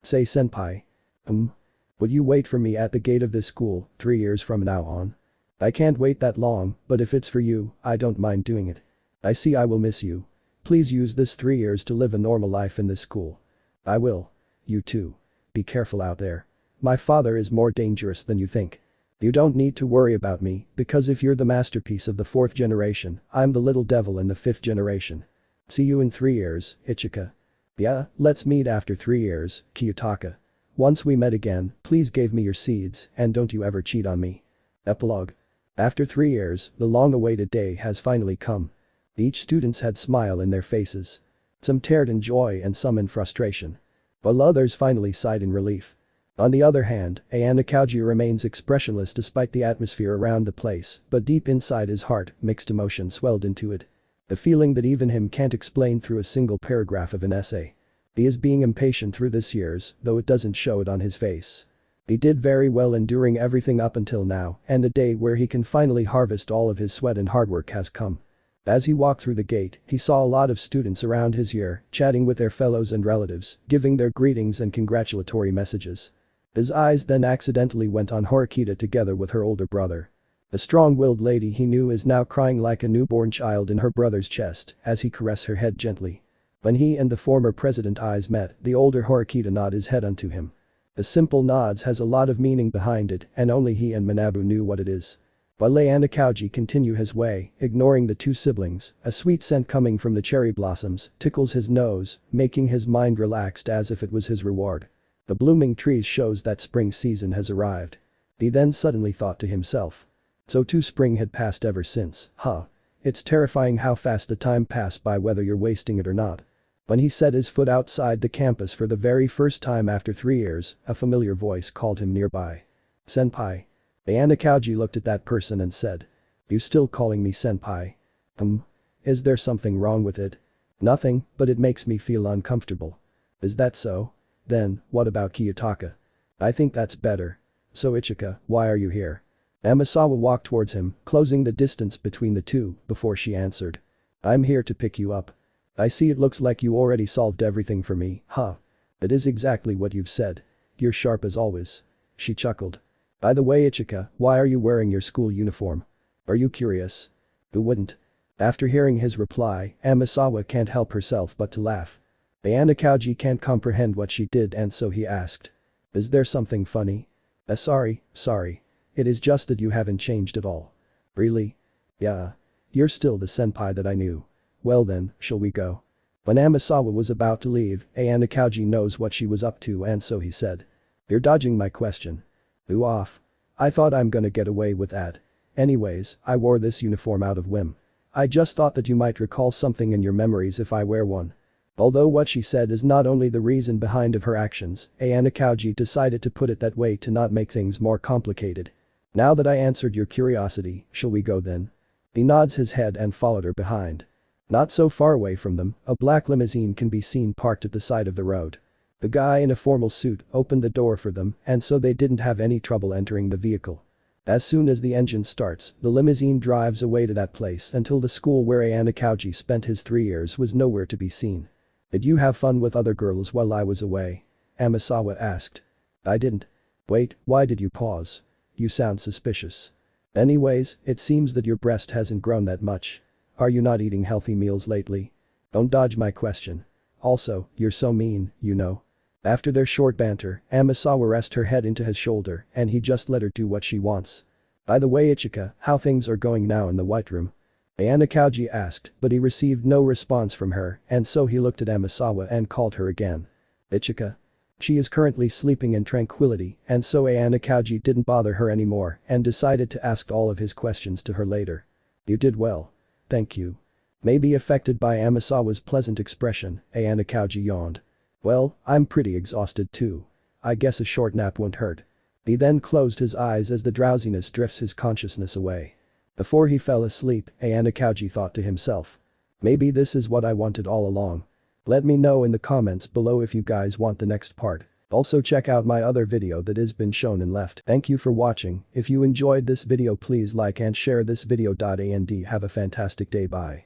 Say senpai. Would you wait for me at the gate of this school, 3 years from now on? I can't wait that long, but if it's for you, I don't mind doing it. I see I will miss you. Please use this 3 years to live a normal life in this school. I will. You too. Be careful out there. My father is more dangerous than you think. You don't need to worry about me, because if you're the masterpiece of the 4th generation, I'm the little devil in the 5th generation. See you in 3 years, Ichika. Yeah, let's meet after 3 years, Kiyotaka. Once we met again, please give me your seeds, and don't you ever cheat on me. Epilogue. After 3 years, the long-awaited day has finally come. Each students had smile in their faces. Some teared in joy and some in frustration. While others finally sighed in relief. On the other hand, Ayanokouji remains expressionless despite the atmosphere around the place, but deep inside his heart, mixed emotions swelled into it. A feeling that even him can't explain through a single paragraph of an essay. He is being impatient through this years, though it doesn't show it on his face. He did very well enduring everything up until now, and the day where he can finally harvest all of his sweat and hard work has come. As he walked through the gate, he saw a lot of students around his year, chatting with their fellows and relatives, giving their greetings and congratulatory messages. His eyes then accidentally went on Horikita together with her older brother. The strong-willed lady he knew is now crying like a newborn child in her brother's chest as he caressed her head gently. When he and the former president eyes met, the older Horikita nodded his head unto him. The simple nods has a lot of meaning behind it, and only he and Manabu knew what it is. While Ayanokouji continued his way, ignoring the two siblings, a sweet scent coming from the cherry blossoms tickles his nose, making his mind relaxed as if it was his reward. The blooming trees shows that spring season has arrived. He then suddenly thought to himself. So too spring had passed ever since, huh? It's terrifying how fast the time passed by whether you're wasting it or not. When he set his foot outside the campus for the very first time after 3 years, a familiar voice called him nearby. Senpai. Ayanokouji looked at that person and said. You still calling me senpai? Is there something wrong with it? Nothing, but it makes me feel uncomfortable. Is that so? Then, what about Kiyotaka? I think that's better. So Ichika, why are you here? Amisawa walked towards him, closing the distance between the two, before she answered. I'm here to pick you up. I see it looks like you already solved everything for me, huh? It is exactly what you've said. You're sharp as always. She chuckled. By the way Ichika, why are you wearing your school uniform? Are you curious? Who wouldn't? After hearing his reply, Amisawa can't help herself but to laugh. Ayanokouji can't comprehend what she did and so he asked. Is there something funny? Sorry. It is just that you haven't changed at all. Really? Yeah. You're still the senpai that I knew. Well then, shall we go? When Amisawa was about to leave, Ayanokouji knows what she was up to and so he said. You're dodging my question. Ooh off. I thought I'm gonna get away with that. Anyways, I wore this uniform out of whim. I just thought that you might recall something in your memories if I wear one. Although what she said is not only the reason behind of her actions, Ayanokouji decided to put it that way to not make things more complicated. Now that I answered your curiosity, shall we go then? He nods his head and followed her behind. Not so far away from them, a black limousine can be seen parked at the side of the road. The guy in a formal suit opened the door for them and so they didn't have any trouble entering the vehicle. As soon as the engine starts, the limousine drives away to that place until the school where Ayanokouji spent his 3 years was nowhere to be seen. Did you have fun with other girls while I was away? Amisawa asked. I didn't. Wait, why did you pause? You sound suspicious. Anyways, it seems that your breast hasn't grown that much. Are you not eating healthy meals lately? Don't dodge my question. Also, you're so mean, you know. After their short banter, Amisawa rested her head into his shoulder and he just let her do what she wants. By the way Ichika, how things are going now in the White Room? Ayanokouji asked, but he received no response from her and so he looked at Amisawa and called her again. Ichika? She is currently sleeping in tranquility and so Ayanokouji didn't bother her anymore and decided to ask all of his questions to her later. You did well. Thank you. Maybe affected by Amisawa's pleasant expression, Ayanokouji yawned. Well, I'm pretty exhausted too. I guess a short nap won't hurt. He then closed his eyes as the drowsiness drifts his consciousness away. Before he fell asleep, Ayanokouji thought to himself. Maybe this is what I wanted all along. Let me know in the comments below if you guys want the next part. Also check out my other video that has been shown and left. Thank you for watching. If you enjoyed this video please like and share this video. And have a fantastic day. Bye.